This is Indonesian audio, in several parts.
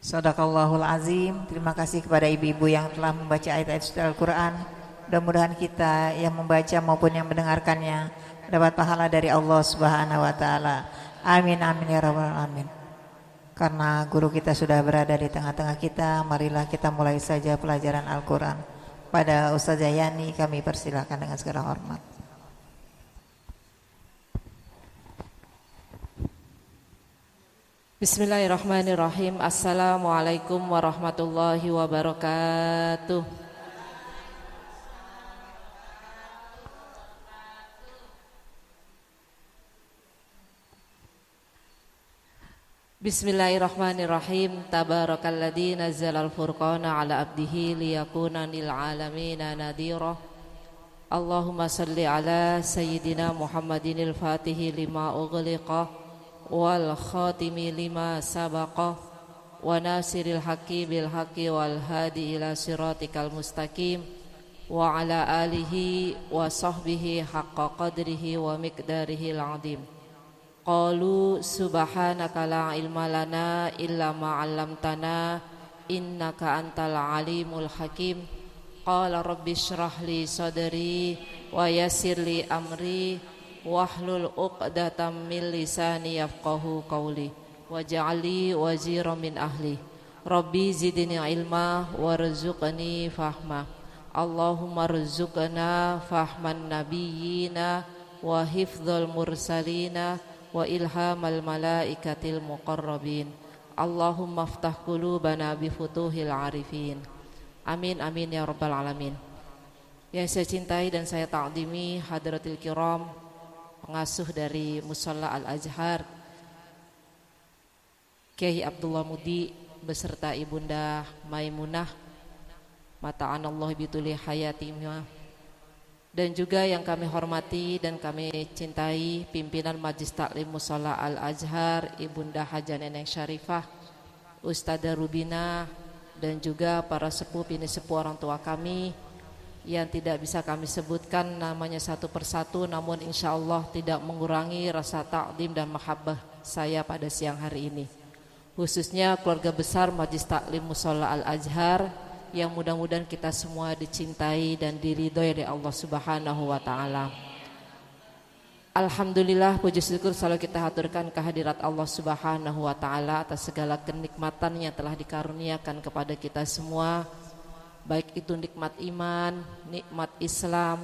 Sadaqallahul azim. Terima kasih kepada ibu-ibu yang telah membaca ayat-ayat suci Al-Quran. Mudah-mudahan kita yang membaca maupun yang mendengarkannya dapat pahala dari Allah Subhanahu wa taala. Amin amin ya rabbal alamin. Karena guru kita sudah berada di tengah-tengah kita, marilah kita mulai saja pelajaran Al-Quran. Pada Ustazah Yani kami persilakan dengan segala hormat. Bismillahirrahmanirrahim. Assalamualaikum warahmatullahi wabarakatuh. Bismillahirrahmanirrahim. Tabarakalladzi nazzalal furqana ala abdihi liyakuna lil alamina nadhira. Allahumma salli ala sayyidina Muhammadinil fatihi lima ughliqa wal khatimi lima sabaqa wa nasiril haqqi bil haqqi wal hadi ila siratikal mustaqim wa ala alihi wa sahbihi haqqa qadrihi wa miqdarihil azim. Qalu subhanaka la ilma lana illa ma 'allamtana innaka antal alimul hakim. Qala rabbi shrah li sadri wa yassir li amri wahlul 'uqdatam min lisani yafqahu qawli waj'alni waziran min ahli. Rabbi zidni ilma warzuqni fahma. Allahumma rzuqna fahman nabiyyina wa hifdzal mursalina wa ilhamal malaikatil muqarrabin. Allahumma aftah qulubana bi futuhil arifin. Amin amin ya rabbal alamin. Yang saya cintai dan saya ta'zimi hadratil kiram, pengasuh dari Musholla Al-Azhar, Kiai Abdullah Mudi beserta Ibunda Maimunah mata'anallahu bituli hayatimah, dan juga yang kami hormati dan kami cintai pimpinan Majlis Taklim Musholla Al-Azhar, Ibunda Haja Neneng Syarifah, Ustadzah Rubina, dan juga para sepuh bini sepuh orang tua kami yang tidak bisa kami sebutkan namanya satu persatu, namun insya Allah tidak mengurangi rasa ta'zim dan mahabbah saya pada siang hari ini. Khususnya keluarga besar Majlis Taklim Musholla Al-Azhar yang mudah-mudahan kita semua dicintai dan diridhoi oleh Allah Subhanahu wa taala. Alhamdulillah, puji syukur selalu kita haturkan kehadirat Allah Subhanahu wa taala atas segala kenikmatan yang telah dikaruniakan kepada kita semua, baik itu nikmat iman, nikmat Islam,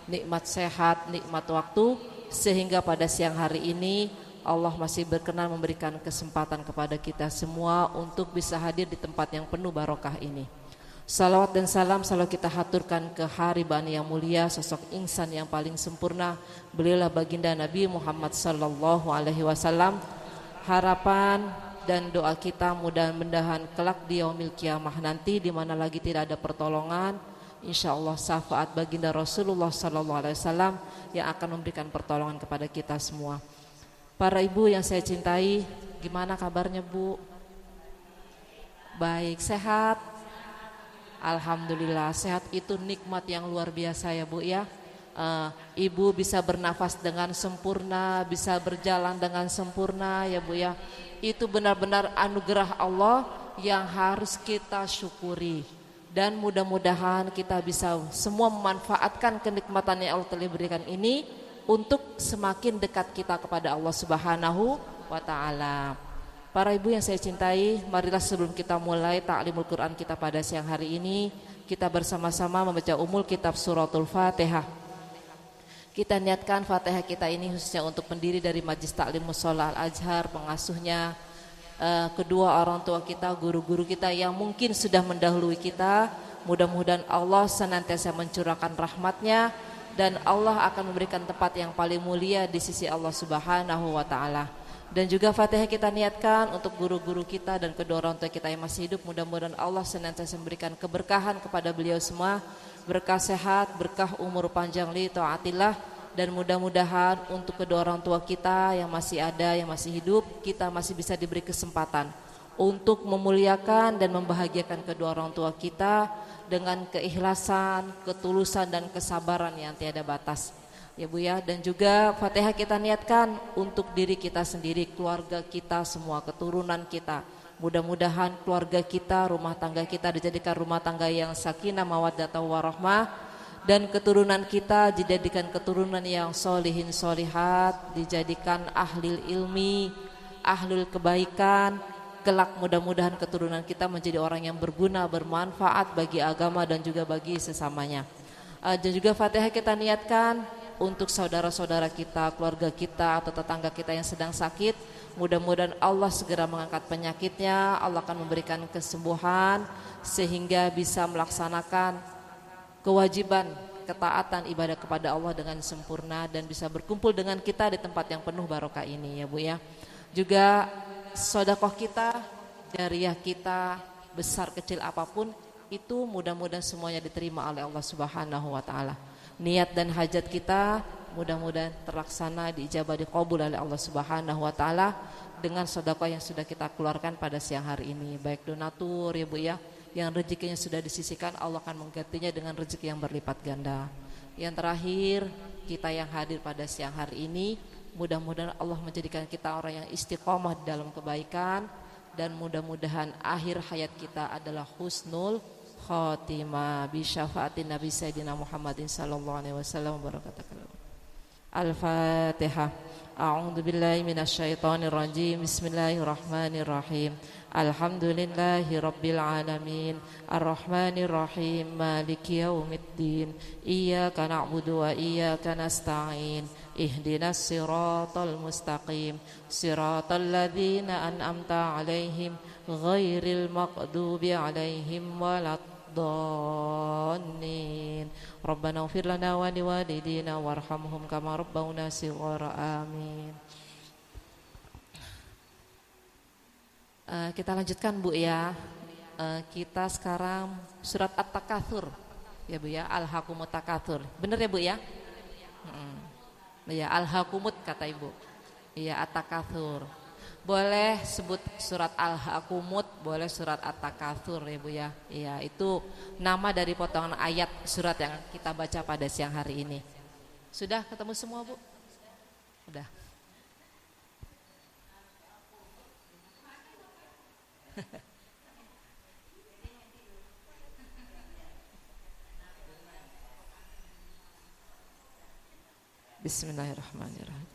nikmat sehat, nikmat waktu, sehingga pada siang hari ini Allah masih berkenan memberikan kesempatan kepada kita semua untuk bisa hadir di tempat yang penuh barokah ini. Salawat dan salam selalu kita haturkan ke haribaan yang mulia, sosok insan yang paling sempurna, beliaulah baginda Nabi Muhammad sallallahu alaihi wasallam. Harapan dan doa kita mudah-mudahan kelak di yaumil kiamah nanti, di mana lagi tidak ada pertolongan, insyaallah syafaat baginda Rasulullah sallallahu alaihi wasallam yang akan memberikan pertolongan kepada kita semua. Para ibu yang saya cintai, gimana kabarnya Bu? Baik, sehat? Alhamdulillah, sehat itu nikmat yang luar biasa ya Bu ya. Ibu bisa bernafas dengan sempurna, bisa berjalan dengan sempurna ya Bu ya. Itu benar-benar anugerah Allah yang harus kita syukuri. Dan mudah-mudahan kita bisa semua memanfaatkan kenikmatan yang Allah telah berikan ini untuk semakin dekat kita kepada Allah Subhanahu wa taala. Para ibu yang saya cintai, marilah sebelum kita mulai ta'limul Quran kita pada siang hari ini, kita bersama-sama membaca umul kitab suratul Fatihah. Kita niatkan Fatihah kita ini khususnya untuk pendiri dari Majlis Taklim Musholla Al-Azhar, pengasuhnya, kedua orang tua kita, guru-guru kita yang mungkin sudah mendahului kita. Mudah-mudahan Allah senantiasa mencurahkan rahmatnya dan Allah akan memberikan tempat yang paling mulia di sisi Allah Subhanahu wa ta'ala. Dan juga Fatihah kita niatkan untuk guru-guru kita dan kedua orang tua kita yang masih hidup. Mudah-mudahan Allah senantiasa memberikan keberkahan kepada beliau semua, berkah sehat, berkah umur panjang li taatillah. Dan mudah-mudahan untuk kedua orang tua kita yang masih ada, yang masih hidup, kita masih bisa diberi kesempatan untuk memuliakan dan membahagiakan kedua orang tua kita dengan keikhlasan, ketulusan dan kesabaran yang tiada batas. Ya Bu ya, dan juga Fatihah kita niatkan untuk diri kita sendiri, keluarga kita, semua keturunan kita, Mudah-mudahan keluarga kita, rumah tangga kita dijadikan rumah tangga yang sakinah mawaddah warahmah, dan keturunan kita dijadikan keturunan yang solihin solihat, dijadikan ahlil ilmi, ahlul kebaikan. Kelak mudah-mudahan keturunan kita menjadi orang yang berguna, bermanfaat bagi agama dan juga bagi sesamanya. Dan juga Fatihah kita niatkan untuk saudara-saudara kita, keluarga kita atau tetangga kita yang sedang sakit. Mudah-mudahan Allah segera mengangkat penyakitnya, Allah akan memberikan kesembuhan sehingga bisa melaksanakan kewajiban ketaatan ibadah kepada Allah dengan sempurna dan bisa berkumpul dengan kita di tempat yang penuh barokah ini ya Bu ya. Juga sedekah kita, jariyah kita, besar kecil apapun itu mudah-mudahan semuanya diterima oleh Allah Subhanahu wa taala. Niat dan hajat kita mudah-mudahan terlaksana, diijabah, diqabul oleh Allah Subhanahu wa taala dengan sedekah yang sudah kita keluarkan pada siang hari ini, baik donatur ya Bu ya, yang rezekinya sudah disisihkan Allah akan menggantinya dengan rezeki yang berlipat ganda. Yang terakhir, kita yang hadir pada siang hari ini, mudah-mudahan Allah menjadikan kita orang yang istiqomah dalam kebaikan, dan mudah-mudahan akhir hayat kita adalah husnul khotimah bi syafaatin Nabi Sayyidina Muhammadin sallallahu alaihi wasallam barakatuh. Al-Fatihah. A'udzu billahi minasyaitonir rajim. Bismillahirrahmanirrahim. Alhamdulillahi rabbil alamin. Arrahmanir rahim. Maliki yaumiddin. Iyyaka na'budu wa iyyaka nasta'in. Ihdinas siratal mustaqim. Siratal ladzina an'amta 'alaihim ghairil maghdubi 'alaihim waladdallin. Rabbana ighfir lana wa liwalidina warhamhum kama rabbawna shighara. Amin. Kita lanjutkan Bu ya. Kita sekarang surat At-Takatsur ya Bu ya, Al-Hakumut Takatsur. Benar ya Bu ya? Ya, Al-Hakumut kata Ibu. Iya, At-Takatsur. Boleh sebut surat Al-Hakumut, boleh surat At-Takatsur ya Bu ya. Iya, itu nama dari potongan ayat surat yang kita baca pada siang hari ini. Sudah ketemu semua Bu? Sudah. Bismillahirrahmanirrahim.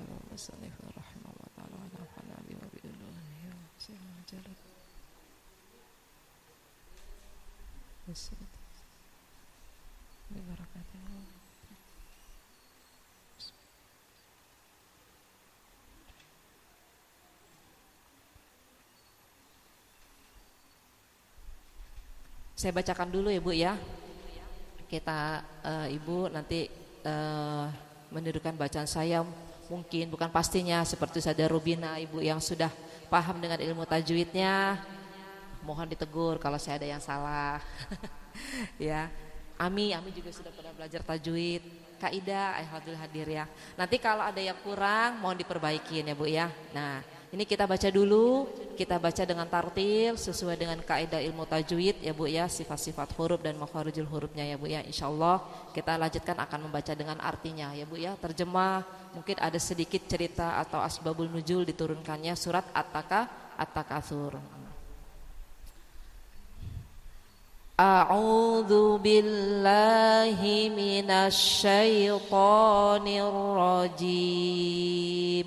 Saya bacakan dulu ya Bu ya. Kita Ibu nanti menirukan bacaan saya, mungkin bukan pastinya seperti saja Rubina Ibu yang sudah paham dengan ilmu tajwidnya, mohon ditegur kalau saya ada yang salah. Ya, Ami juga sudah pernah belajar tajwid. Kak Ida, alhamdulillah hadir ya. Nanti kalau ada yang kurang mohon diperbaikin ya Bu ya. Nah, ini kita baca dulu, kita baca dengan tartil sesuai dengan kaidah ilmu tajwid ya Bu ya, sifat-sifat huruf dan makharijul hurufnya ya Bu ya. Insyaallah kita lanjutkan akan membaca dengan artinya ya Bu ya. Terjemah, mungkin ada sedikit cerita atau asbabul nuzul diturunkannya surat At-Takatsur. A'udzu billahi minasy syaithanir rajim.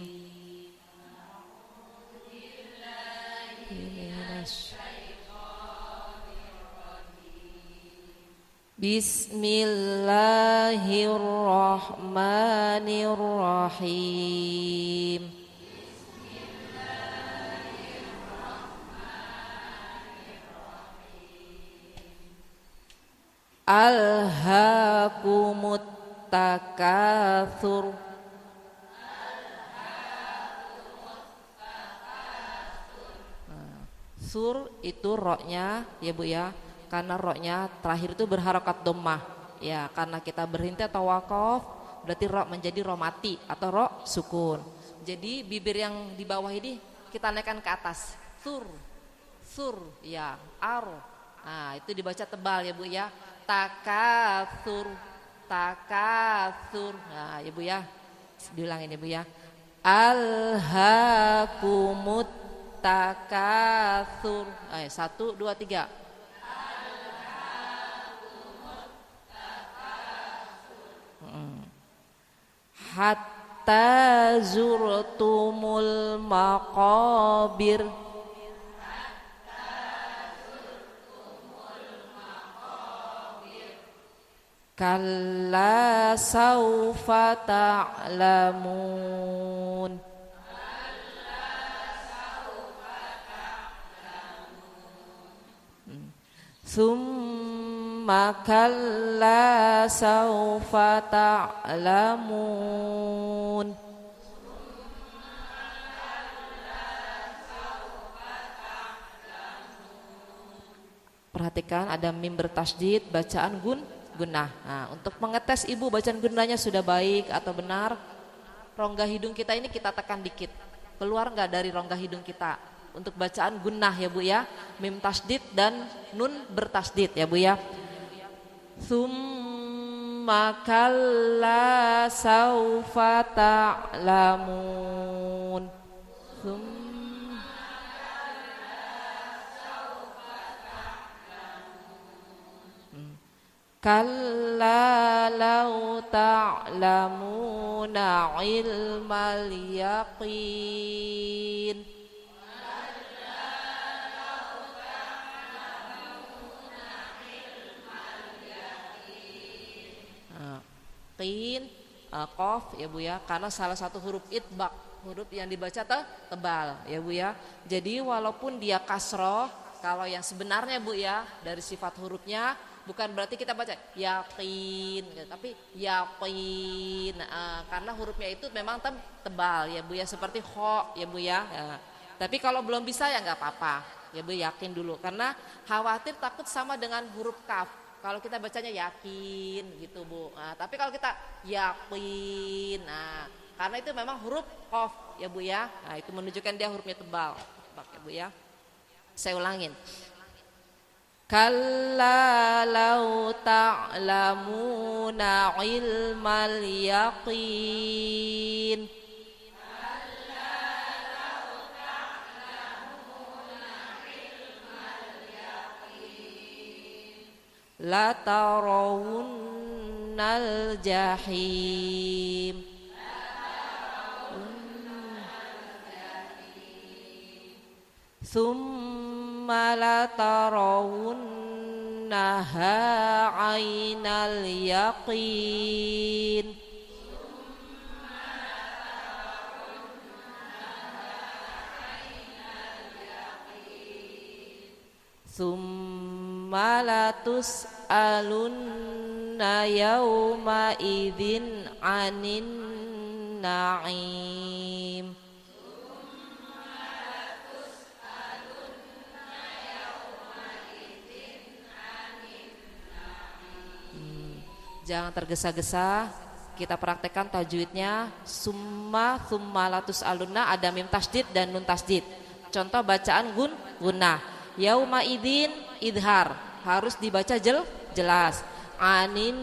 Bismillahirrahmanirrahim. Alhaakumut takatsur. Sur itu roknya ya Bu ya, karena roknya terakhir itu berharokat dhammah ya, karena kita berhenti atau waqaf berarti rok menjadi ro mati atau ro sukun. Jadi bibir yang di bawah ini kita naikkan ke atas, sur ya, ar. Nah itu dibaca tebal ya Bu ya, takatsur. Nah ya Bu ya, diulangin ya Bu ya, alhaakumut takatsur. Ayo 1 2 3. Hatta zurtumul maqabir. Kalla saufa ta'lamun. Thumma kalla saufa ta'lamun. Perhatikan ada mim bertasydid, bacaan gunnah. Nah, untuk mengetes ibu bacaan gunnahnya sudah baik atau benar, rongga hidung kita ini kita tekan dikit. Keluar nggak dari rongga hidung kita? Untuk bacaan gunnah ya Bu ya. Mim tasydid dan nun bertasydid ya Bu ya. Tsumma kalla saufa ta'lamun. Kalla law ta'lamuna ilmal yaqin. Qin, qaf ya Bu ya, karena salah satu huruf itbaq, huruf yang dibaca tebal ya Bu ya. Jadi walaupun dia kasroh, kalau yang sebenarnya Bu ya dari sifat hurufnya bukan berarti kita baca yakin, tapi yakin, karena hurufnya itu memang tebal ya Bu ya, seperti kho ya Bu ya. Tapi kalau belum bisa ya nggak apa-apa ya Bu, yakin dulu, karena khawatir takut sama dengan huruf kaf. Kalau kita bacanya yakin gitu Bu. Tapi kalau kita yakin, karena itu memang huruf qaf ya Bu ya. Nah, itu menunjukkan dia hurufnya tebal ya Bu ya. Saya ulangin. Kalla law ta'lamuna ilmal yaqin. La tarawunnal jahim. Thumma la tarawunnaha aynal yaqin. Tsumma la tus'alunna yawma idzin 'anin na'im. Jangan tergesa-gesa, kita praktekkan tajwidnya. Summa la tus'alunna, ada mim tasydid dan nun tasydid. Contoh bacaan gunnah. Yauma idzin idhar, harus dibaca jelas. Anin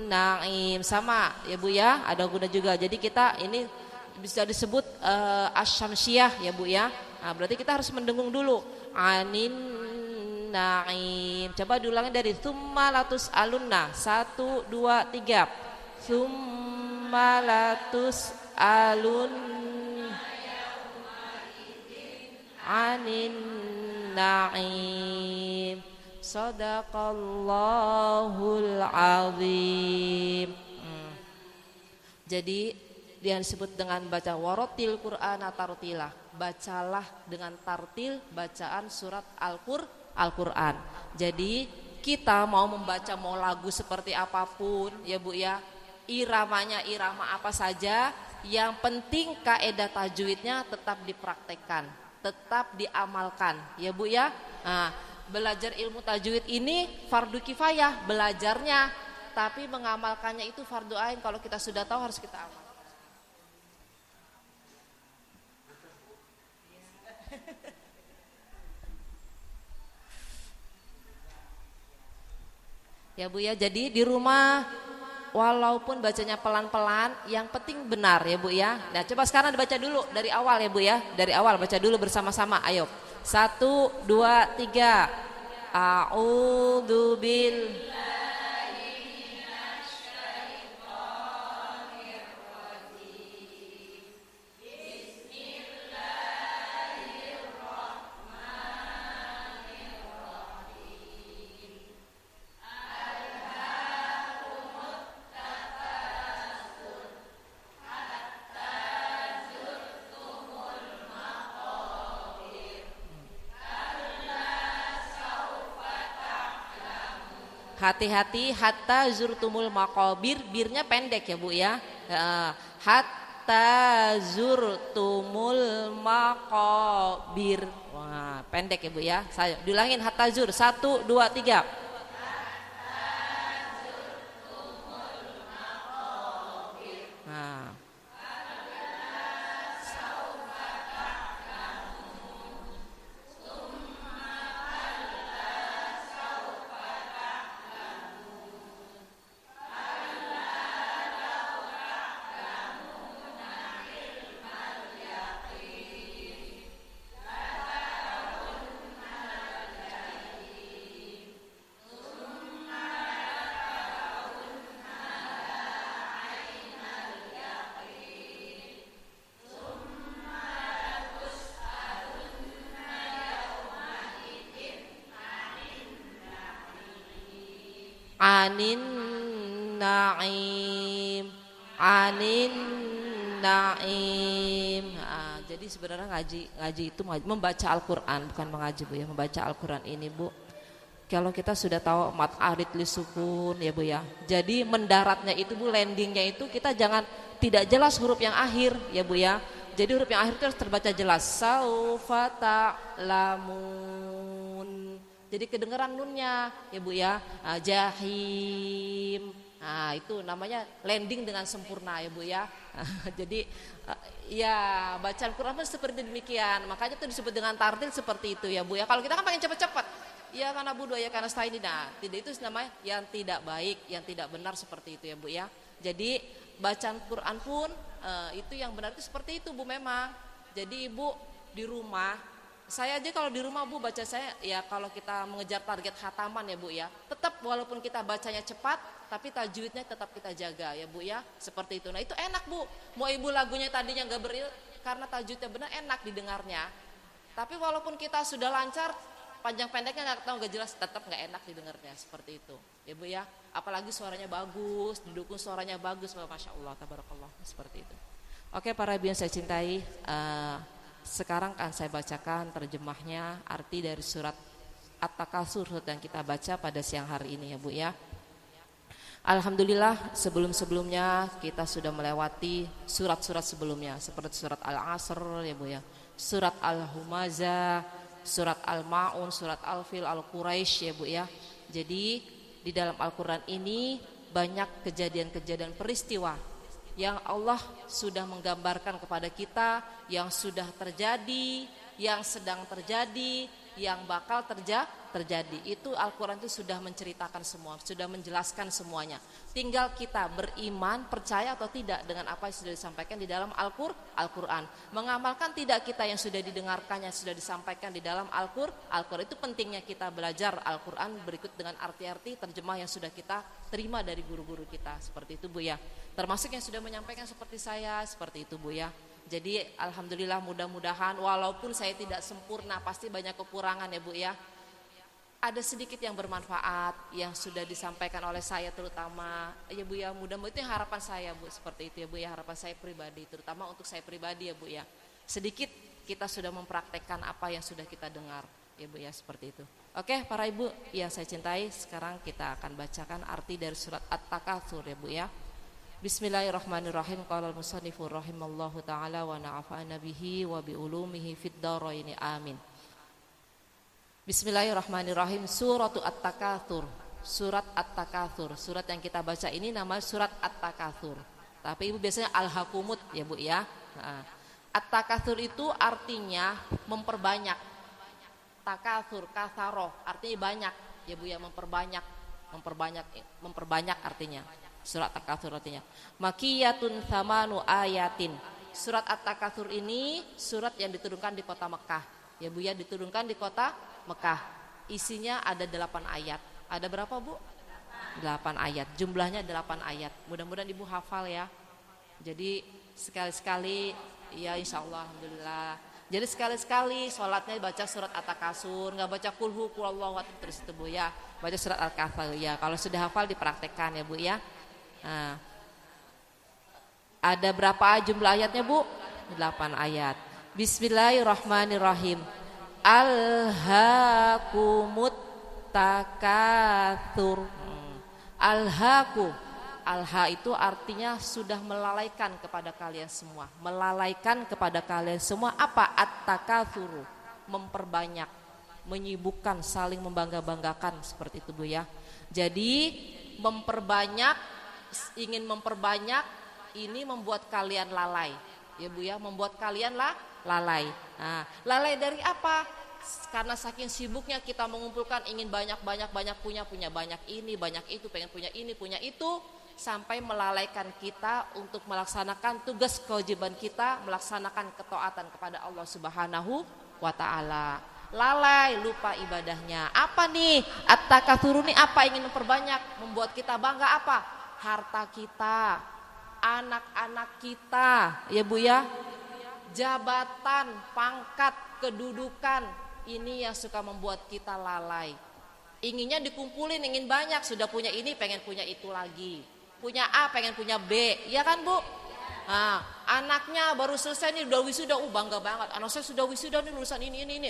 naim sama ya Bu ya, ada guna juga. Jadi kita ini bisa disebut asyamsiyah ya Bu ya. Nah, berarti kita harus mendengung dulu. Anin naim. Coba diulangi dari tsumma latus alunna. 1 2 3. Tsumma latus alun anin na'im. Sadaqallahul azim. Jadi dia disebut dengan baca warotil Qur'ana tartila. Bacalah dengan tartil bacaan surat Al-Qur'an. Jadi kita mau membaca mau lagu seperti apapun ya Bu ya, iramanya irama apa saja, yang penting kaidah tajwidnya tetap dipraktekkan, tetap diamalkan ya Bu ya. Nah, belajar ilmu tajwid ini fardu kifayah belajarnya, tapi mengamalkannya itu fardu ain. Kalau kita sudah tahu harus kita amalkan. Ya Bu ya, jadi di rumah walaupun bacanya pelan-pelan, yang penting benar ya Bu ya. Nah coba sekarang dibaca dulu dari awal ya Bu ya. Dari awal baca dulu bersama-sama, ayo. 1, 2, 3. A'udzu hati-hati hatta zurtumul maqabir, birnya pendek ya Bu ya. Hatta zurtumul maqabir. Wah, pendek ya Bu ya. Saya diulangin hatta zur. 1 2 3. Nah. Anin naim, anin naim. Nah, jadi sebenarnya ngaji itu membaca Al-Quran, bukan mengaji Bu ya, membaca Al-Quran ini Bu. Kalau kita sudah tahu mat arid li sukun ya Bu ya. Jadi mendaratnya itu Bu, landingnya itu kita jangan tidak jelas huruf yang akhir ya Bu ya. Jadi huruf yang akhir itu harus terbaca jelas. Saufa ta'lamun. Jadi kedengeran nunnya ya Bu ya. Jahim. Nah itu namanya landing dengan sempurna ya Bu ya. Jadi ya bacaan Quran pun seperti demikian. Makanya itu disebut dengan tartil seperti itu ya Bu ya. Kalau kita kan pengen cepet-cepet, ya karena budu ya karena stain, nah tidak, itu namanya yang tidak baik, yang tidak benar seperti itu ya Bu ya. Jadi bacaan Quran pun itu yang benar itu seperti itu Bu memang. Jadi Ibu di rumah, saya aja kalau di rumah Bu baca, saya ya kalau kita mengejar target khataman ya Bu ya, tetap walaupun kita bacanya cepat tapi tajwidnya tetap kita jaga ya Bu ya, seperti itu. Nah itu enak Bu, mau Ibu lagunya tadinya gak beril, karena tajwidnya benar enak didengarnya. Tapi walaupun kita sudah lancar, panjang pendeknya nggak tahu nggak jelas, tetap nggak enak didengarnya seperti itu ya Bu ya. Apalagi suaranya bagus, didukung suaranya bagus, masya Allah, tabarakallah, seperti itu. Oke para ibu yang saya cintai, sekarang kan saya bacakan terjemahnya, arti dari surat At-Takasur yang kita baca pada siang hari ini ya Bu ya. Alhamdulillah sebelum-sebelumnya kita sudah melewati surat-surat sebelumnya, seperti surat Al-Asr ya Bu ya, surat Al-Humazah, surat Al-Ma'un, surat Al-Fil, Al-Quraisy ya Bu ya. Jadi di dalam Al-Quran ini banyak kejadian-kejadian peristiwa yang Allah sudah menggambarkan kepada kita, yang sudah terjadi, yang sedang terjadi, yang bakal terjadi. Itu Al-Quran itu sudah menceritakan semua, sudah menjelaskan semuanya. Tinggal kita beriman, percaya atau tidak dengan apa yang sudah disampaikan di dalam Al-Quran. Mengamalkan tidak kita yang sudah didengarkannya, sudah disampaikan di dalam Al-Quran. Itu pentingnya kita belajar Al-Quran berikut dengan arti-arti terjemah yang sudah kita terima dari guru-guru kita. Seperti itu Bu ya. Termasuk yang sudah menyampaikan seperti saya, seperti itu Bu ya. Jadi alhamdulillah, mudah-mudahan walaupun saya tidak sempurna, pasti banyak kekurangan ya Bu ya, ada sedikit yang bermanfaat yang sudah disampaikan oleh saya terutama ya Bu ya. Mudah-mudahan itu yang harapan saya Bu, seperti itu ya Bu ya, harapan saya pribadi, terutama untuk saya pribadi ya Bu ya. Sedikit kita sudah mempraktekkan apa yang sudah kita dengar ya Bu ya, seperti itu. Oke para ibu yang saya cintai, sekarang kita akan bacakan arti dari surat At-Takatsur ya Bu ya. Bismillahirrahmanirrahim. Qala al-musannifu rahimallahu taala wa na'afa'ana bihi wa bi ulumihi fid dharaini amin. Bismillahirrahmanirrahim. Suratu At-Takatsur. Surat At-Takatsur. Surat yang kita baca ini namanya surat At-Takatsur. Tapi ibu biasanya Al-Hakumut ya Bu ya. At-Takatsur itu artinya memperbanyak. Takatsur, kasaroh, artinya banyak ya Bu ya, memperbanyak artinya. Surat At-Takatsur artinya. Makiyatun thamanu ayatin. Surat At-Takatsur ini surat yang diturunkan di kota Mekah. Ya Bu ya, diturunkan di kota Mekah. Isinya ada 8 ayat. Ada berapa Bu? 8 ayat. Jumlahnya 8 ayat. Mudah-mudahan Ibu hafal ya. Jadi sekali-sekali ya insyaallah alhamdulillah. Jadi sekali-sekali sholatnya baca surat At-Takatsur, nggak baca kulhu kullallahu terus itu Bu ya. Baca surat Al-Kahfi ya. Kalau sudah hafal dipraktekkan ya Bu ya. Nah, ada berapa jumlah ayatnya Bu? 8 ayat. Bismillahirrahmanirrahim. Alhaakumut takatsur. Alhaaku. Alha itu artinya sudah melalaikan kepada kalian semua. Melalaikan kepada kalian semua apa? At-takatsur. Memperbanyak, menyibukkan, saling membangga-banggakan seperti itu Bu ya. Jadi memperbanyak, ingin memperbanyak ini membuat kalian lalai. Ya Bu ya, membuat kalian lalai. Nah, lalai dari apa? Karena saking sibuknya kita mengumpulkan ingin banyak punya banyak ini, banyak itu, pengen punya ini, punya itu, sampai melalaikan kita untuk melaksanakan tugas kewajiban kita, melaksanakan ketaatan kepada Allah Subhanahu wa taala. Lalai, lupa ibadahnya. Apa nih? At-takatsur ini apa? Ingin memperbanyak, membuat kita bangga apa? Harta kita, anak-anak kita, ya Bu ya. Jabatan, pangkat, kedudukan, ini yang suka membuat kita lalai. Inginnya dikumpulin, ingin banyak, sudah punya ini pengen punya itu lagi. Punya A pengen punya B, ya kan Bu? Nah, anaknya baru selesai nih udah wisuda, bangga banget. Anak saya sudah wisuda nih lulusan ini.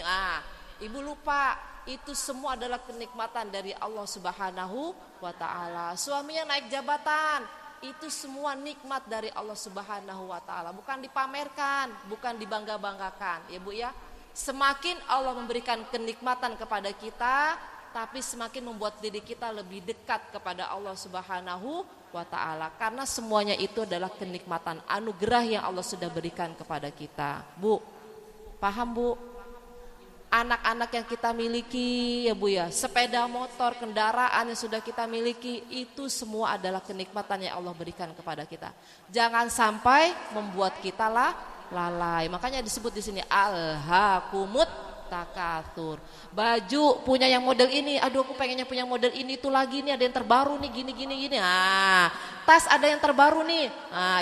Ibu lupa itu semua adalah kenikmatan dari Allah Subhanahu wa taala. Suaminya naik jabatan, itu semua nikmat dari Allah Subhanahu wa taala, bukan dipamerkan, bukan dibangga-banggakan, ya Bu ya. Semakin Allah memberikan kenikmatan kepada kita, tapi semakin membuat diri kita lebih dekat kepada Allah Subhanahu wa taala, karena semuanya itu adalah kenikmatan anugerah yang Allah sudah berikan kepada kita. Bu, paham Bu? Anak-anak yang kita miliki ya Bu ya, sepeda motor, kendaraan yang sudah kita miliki, itu semua adalah kenikmatan yang Allah berikan kepada kita. Jangan sampai membuat kita lalai. Makanya disebut di sini alhaakumut takatsur. Baju punya yang model ini, aduh aku pengennya punya model ini itu lagi nih, ada yang terbaru nih gini. Tas ada yang terbaru nih.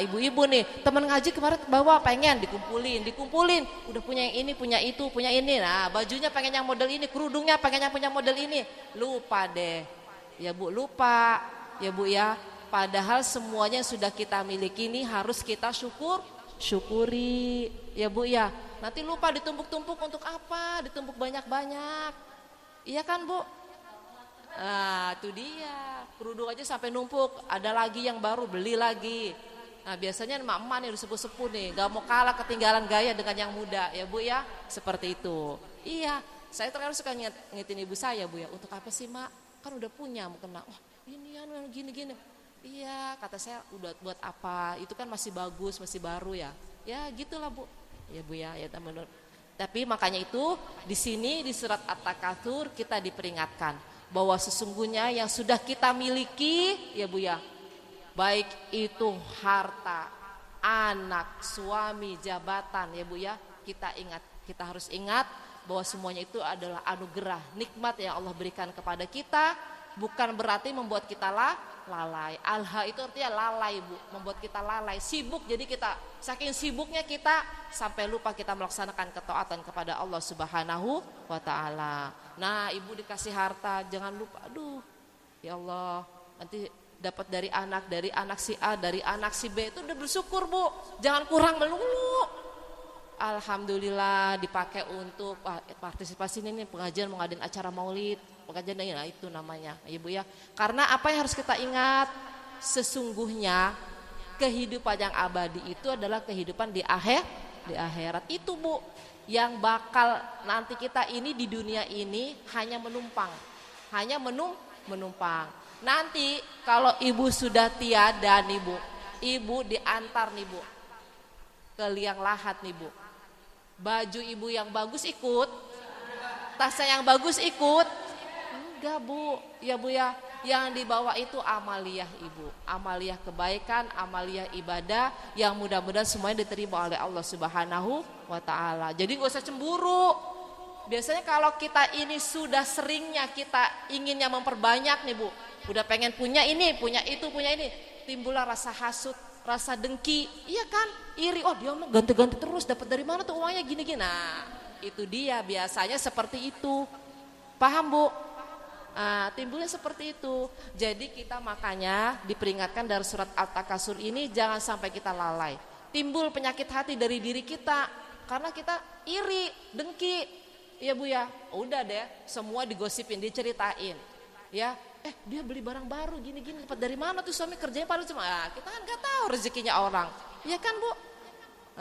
Ibu-ibu nih, teman ngaji kemarin bawa pengen dikumpulin. Udah punya yang ini, punya itu, punya ini. Nah, bajunya pengen yang model ini, kerudungnya pengen yang punya model ini. Lupa deh. Ya Bu, lupa. Ya Bu ya. Padahal semuanya sudah kita miliki ini harus kita syukuri. Ya Bu ya. Nanti lupa ditumpuk-tumpuk untuk apa? Ditumpuk banyak-banyak. Iya kan Bu? Nah itu dia. Kerudung aja sampai numpuk. Ada lagi yang baru, beli lagi. Nah biasanya emak-emak nih udah sepuh-sepuh nih, gak mau kalah ketinggalan gaya dengan yang muda. Ya Bu ya, seperti itu. Iya, saya terkadang suka ngingetin ibu saya Bu ya. Untuk apa sih Mak? Kan udah punya, mau kena. Wah ini gini. Iya, kata saya udah buat apa? Itu kan masih bagus, masih baru ya. Ya gitulah Bu. Ya Bu ya, teman-teman. Tapi makanya itu di sini di surat At-Takatsur kita diperingatkan bahwa sesungguhnya yang sudah kita miliki ya Bu ya, baik itu harta, anak, suami, jabatan ya Bu ya, kita harus ingat bahwa semuanya itu adalah anugerah, nikmat yang Allah berikan kepada kita, bukan berarti membuat kita lalai. Alha itu artinya lalai Bu, membuat kita lalai, sibuk. Jadi kita saking sibuknya kita sampai lupa kita melaksanakan ketaatan kepada Allah Subhanahu wa taala. Nah, ibu dikasih harta jangan lupa, aduh ya Allah, nanti dapat dari anak si A, dari anak si B, itu udah bersyukur Bu, jangan kurang melulu. Alhamdulillah dipakai untuk partisipasi ini pengajian, mau ngadain acara maulid, pengajian ini, nah itu namanya Ibu ya. Karena apa yang harus kita ingat, sesungguhnya kehidupan yang abadi itu adalah kehidupan di akhirat itu Bu, yang bakal nanti kita ini di dunia ini hanya menumpang. Nanti kalau ibu sudah tiada nih Bu, ibu diantar nih Bu ke liang lahat nih Bu. Baju ibu yang bagus ikut, tasnya yang bagus ikut, enggak Bu, ya Bu ya. yang dibawa itu amaliyah ibu, amaliyah kebaikan, amaliyah ibadah yang mudah-mudahan semuanya diterima oleh Allah Subhanahu wa ta'ala. Jadi gak usah cemburu. Biasanya kalau kita ini sudah seringnya kita inginnya memperbanyak nih bu, udah pengen punya ini, punya itu, punya ini, timbullah rasa hasut, rasa dengki, iya kan, iri, oh dia mau ganti-ganti terus, dapat dari mana tuh uangnya gini-gini. Nah itu dia biasanya seperti itu, paham bu? Nah, timbulnya seperti itu. Jadi kita makanya diperingatkan dari surat At-Takasur ini jangan sampai kita lalai. Timbul penyakit hati dari diri kita karena kita iri, dengki. Iya bu ya, udah deh semua digosipin, diceritain. Ya, dia beli barang baru gini-gini dapat dari mana tuh suami kerjanya padahal cuma kita kan nggak tahu rezekinya orang. Iya kan bu?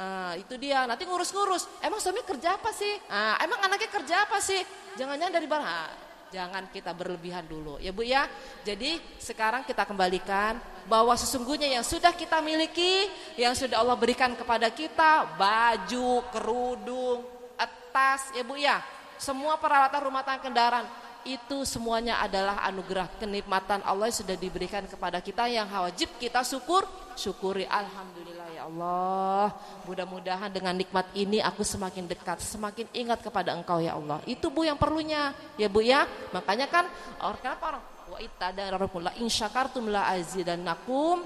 Nah, itu dia. Nanti ngurus-ngurus. Emang suami kerja apa sih? Nah, emang anaknya kerja apa sih? Jangan-jangan dari barang. Nah, jangan kita berlebihan dulu ya bu ya. Jadi sekarang kita kembalikan bahwa sesungguhnya yang sudah kita miliki, yang sudah Allah berikan kepada kita, baju, kerudung, tas ya bu ya, semua peralatan rumah tangga, kendaraan, itu semuanya adalah anugerah kenikmatan Allah yang sudah diberikan kepada kita yang wajib kita syukuri. Alhamdulillah ya Allah, mudah-mudahan dengan nikmat ini aku semakin dekat, semakin ingat kepada Engkau ya Allah. Itu bu yang perlunya ya bu ya. Makanya kan kenapa orang wa ittadarakum la in syakartum la azidannakum.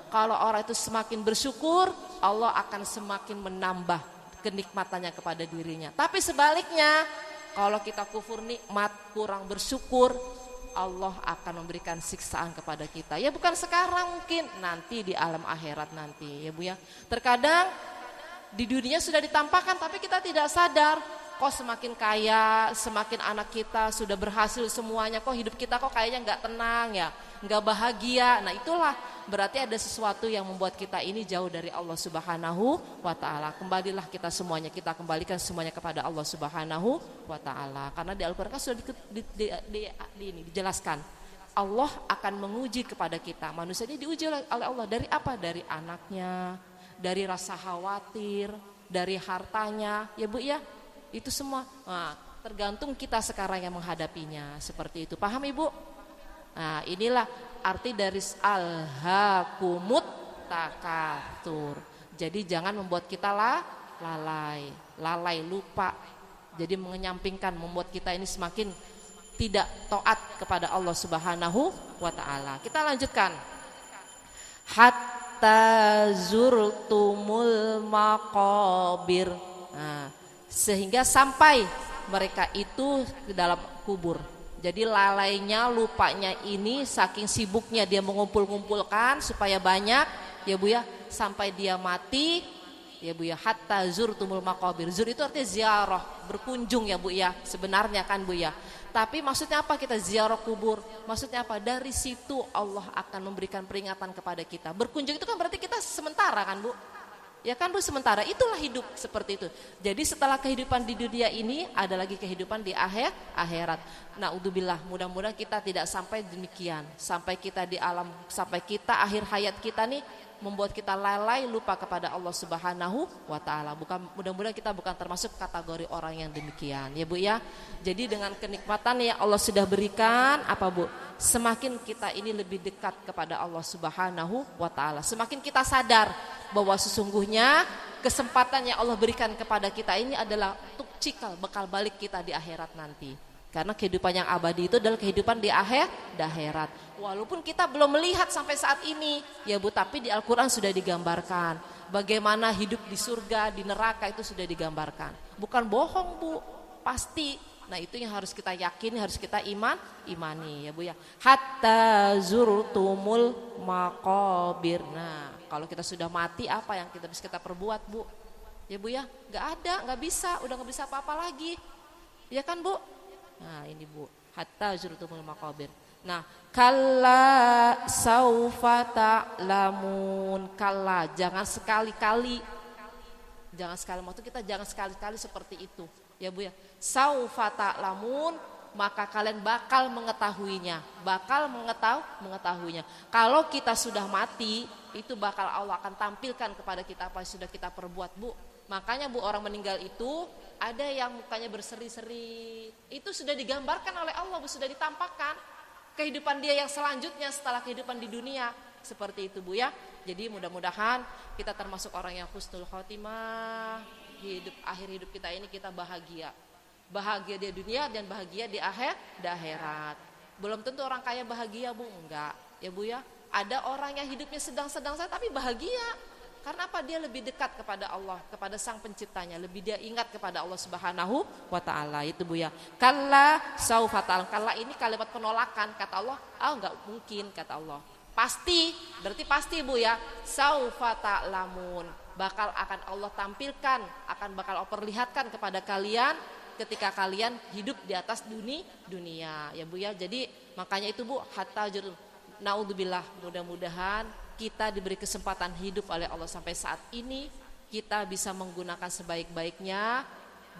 Kalau orang itu semakin bersyukur, Allah akan semakin menambah kenikmatannya kepada dirinya. Tapi sebaliknya, kalau kita kufur nikmat, kurang bersyukur, Allah akan memberikan siksaan kepada kita. Ya bukan sekarang, mungkin nanti di alam akhirat nanti ya bu ya. Terkadang di dunia sudah ditampakkan tapi kita tidak sadar. Kok semakin kaya, semakin anak kita sudah berhasil semuanya, kok hidup kita kok kayaknya nggak tenang ya, nggak bahagia. Nah itulah berarti ada sesuatu yang membuat kita ini jauh dari Allah Subhanahu wa ta'ala. Kembalilah kita semuanya, kita kembalikan semuanya kepada Allah Subhanahu wa ta'ala. Karena di Al-Quran sudah dijelaskan, Allah akan menguji kepada kita. Manusia ini diuji oleh Allah dari apa? Dari anaknya, dari rasa khawatir, dari hartanya ya bu ya. Itu semua tergantung kita sekarang yang menghadapinya. Seperti itu, paham ibu? Nah inilah arti dari alhaakumut takatsur. Jadi jangan membuat kita lalai, lupa. Jadi menyampingkan, membuat kita ini semakin tidak taat kepada Allah Subhanahu wa ta'ala. Kita lanjutkan. Hatta zurtumul maqabir. Sehingga sampai mereka itu ke dalam kubur. Jadi lalainya, lupanya ini saking sibuknya dia mengumpul-ngumpulkan supaya banyak ya bu ya, sampai dia mati ya bu ya. Hatta zurtumul maqabir. Zur itu artinya ziarah, berkunjung ya bu ya, sebenarnya kan bu ya. Tapi maksudnya apa kita ziarah kubur? Maksudnya apa? Dari situ Allah akan memberikan peringatan kepada kita. Berkunjung itu kan berarti kita sementara kan bu? Ya kan bu, sementara itulah hidup seperti itu. Jadi setelah kehidupan di dunia ini ada lagi kehidupan di akhirat. Naudzubillah, mudah-mudahan kita tidak sampai demikian. Sampai kita di alam, sampai kita akhir hayat kita nih membuat kita lalai, lupa kepada Allah Subhanahu wa ta'ala. Mudah-mudahan kita bukan termasuk kategori orang yang demikian ya bu ya. Jadi dengan kenikmatan yang Allah sudah berikan apa bu, semakin kita ini lebih dekat kepada Allah Subhanahu wa ta'ala. Semakin kita sadar bahwa sesungguhnya kesempatan yang Allah berikan kepada kita ini adalah untuk cikal bekal balik kita di akhirat nanti. Karena kehidupan yang abadi itu adalah kehidupan di akhirat. Walaupun kita belum melihat sampai saat ini ya bu, tapi di Al-Quran sudah digambarkan bagaimana hidup di surga, di neraka itu sudah digambarkan. Bukan bohong bu, pasti. Nah itu yang harus kita yakini, harus kita imani ya bu ya. Hatta zurtumul maqabir. Nah kalau kita sudah mati, apa yang kita bisa kita perbuat bu? Ya bu ya, nggak ada, nggak bisa, udah nggak bisa apa-apa lagi. Ya kan bu? Nah ini bu, hatta zurtumul maqabir. Nah kalla saufa ta'lamun. Kalla, jangan sekali-kali, waktu kita jangan sekali-kali seperti itu ya bu ya. Saufa ta'lamun, maka kalian bakal mengetahuinya. Kalau kita sudah mati, itu bakal Allah akan tampilkan kepada kita apa yang sudah kita perbuat bu. Makanya bu, orang meninggal itu ada yang mukanya berseri-seri, itu sudah digambarkan oleh Allah bu, sudah ditampakkan. kehidupan dia yang selanjutnya setelah kehidupan di dunia. Seperti itu Bu ya. Jadi mudah-mudahan kita termasuk orang yang husnul khotimah. Akhir hidup kita ini kita bahagia. Bahagia di dunia dan bahagia di akhirat. Belum tentu orang kaya bahagia Bu, enggak. Ya Bu ya. Ada orang yang hidupnya sedang-sedang saja tapi bahagia. Karena apa? Dia lebih dekat kepada Allah, kepada Sang Penciptanya, lebih dia ingat kepada Allah Subhanahu wa taala. Itu Bu ya. Kalla saufa ta'lam. Kalla ini kalimat penolakan, kata Allah, enggak mungkin kata Allah. Pasti, berarti pasti Bu ya. Saufa ta'lamun. Bakal akan Allah tampilkan, bakal Allah perlihatkan kepada kalian ketika kalian hidup di atas dunia ya Bu ya. Jadi makanya itu Bu, hatta naudzubillah, mudah-mudahan kita diberi kesempatan hidup oleh Allah sampai saat ini, kita bisa menggunakan sebaik-baiknya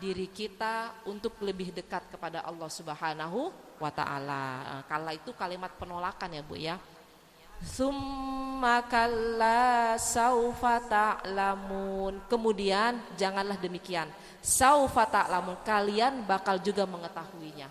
diri kita untuk lebih dekat kepada Allah Subhanahu wa taala. Kala itu kalimat penolakan ya Bu ya. Summa kalla saufa ta'lamun. Kemudian janganlah demikian. Saufa ta'lamun, kalian bakal juga mengetahuinya.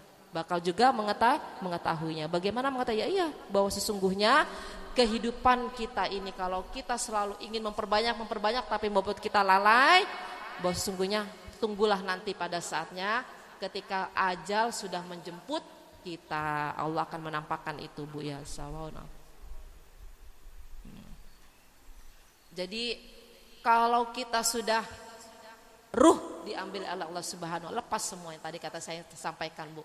Mengetahuinya. Bagaimana mengetahui? Iya, bahwa sesungguhnya kehidupan kita ini kalau kita selalu ingin memperbanyak tapi membuat kita lalai, bahwa sesungguhnya tunggulah nanti pada saatnya ketika ajal sudah menjemput kita, Allah akan menampakkan itu Bu ya. Jadi kalau kita sudah ruh diambil oleh Allah Subhanahu wa taala, lepas semua yang tadi kata saya sampaikan Bu.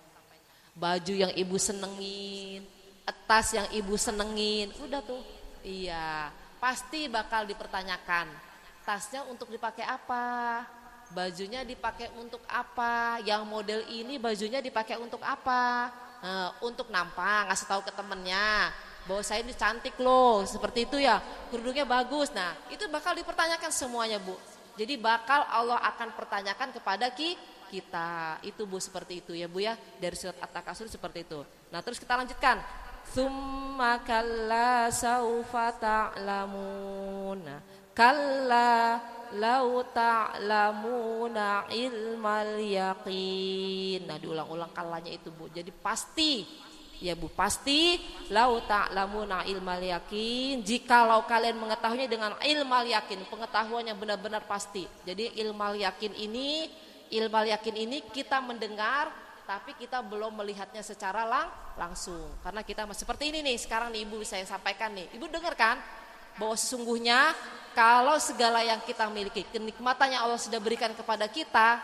Baju yang ibu senengin, tas yang ibu senengin, udah tuh. Iya, pasti bakal dipertanyakan. Tasnya untuk dipakai apa? Bajunya dipakai untuk apa? Yang model ini bajunya dipakai untuk apa? Untuk nampang, ngasih tahu ke temennya bahwa saya ini cantik loh, seperti itu ya, kerudungnya bagus. Nah, itu bakal dipertanyakan semuanya Bu. Jadi bakal Allah akan pertanyakan kepada kita. Itu Bu, seperti itu ya Bu ya. Dari surat At-Takasur seperti itu. Nah, terus kita lanjutkan. Tsumma kalla saufa ta'lamun. Kalla lau ta'lamuna ilmal yaqin. Nah, diulang-ulang kallanya itu Bu. Jadi pasti ya Bu, pasti lau ta'lamuna ilmal yakin, jikalau kalian mengetahuinya dengan ilmal yakin, pengetahuan yang benar-benar pasti. Jadi ilmal yakin ini kita mendengar tapi kita belum melihatnya secara langsung. Karena kita masih seperti ini nih, sekarang nih Ibu saya sampaikan nih. Ibu dengar kan bahwa sesungguhnya kalau segala yang kita miliki, kenikmatan yang Allah sudah berikan kepada kita,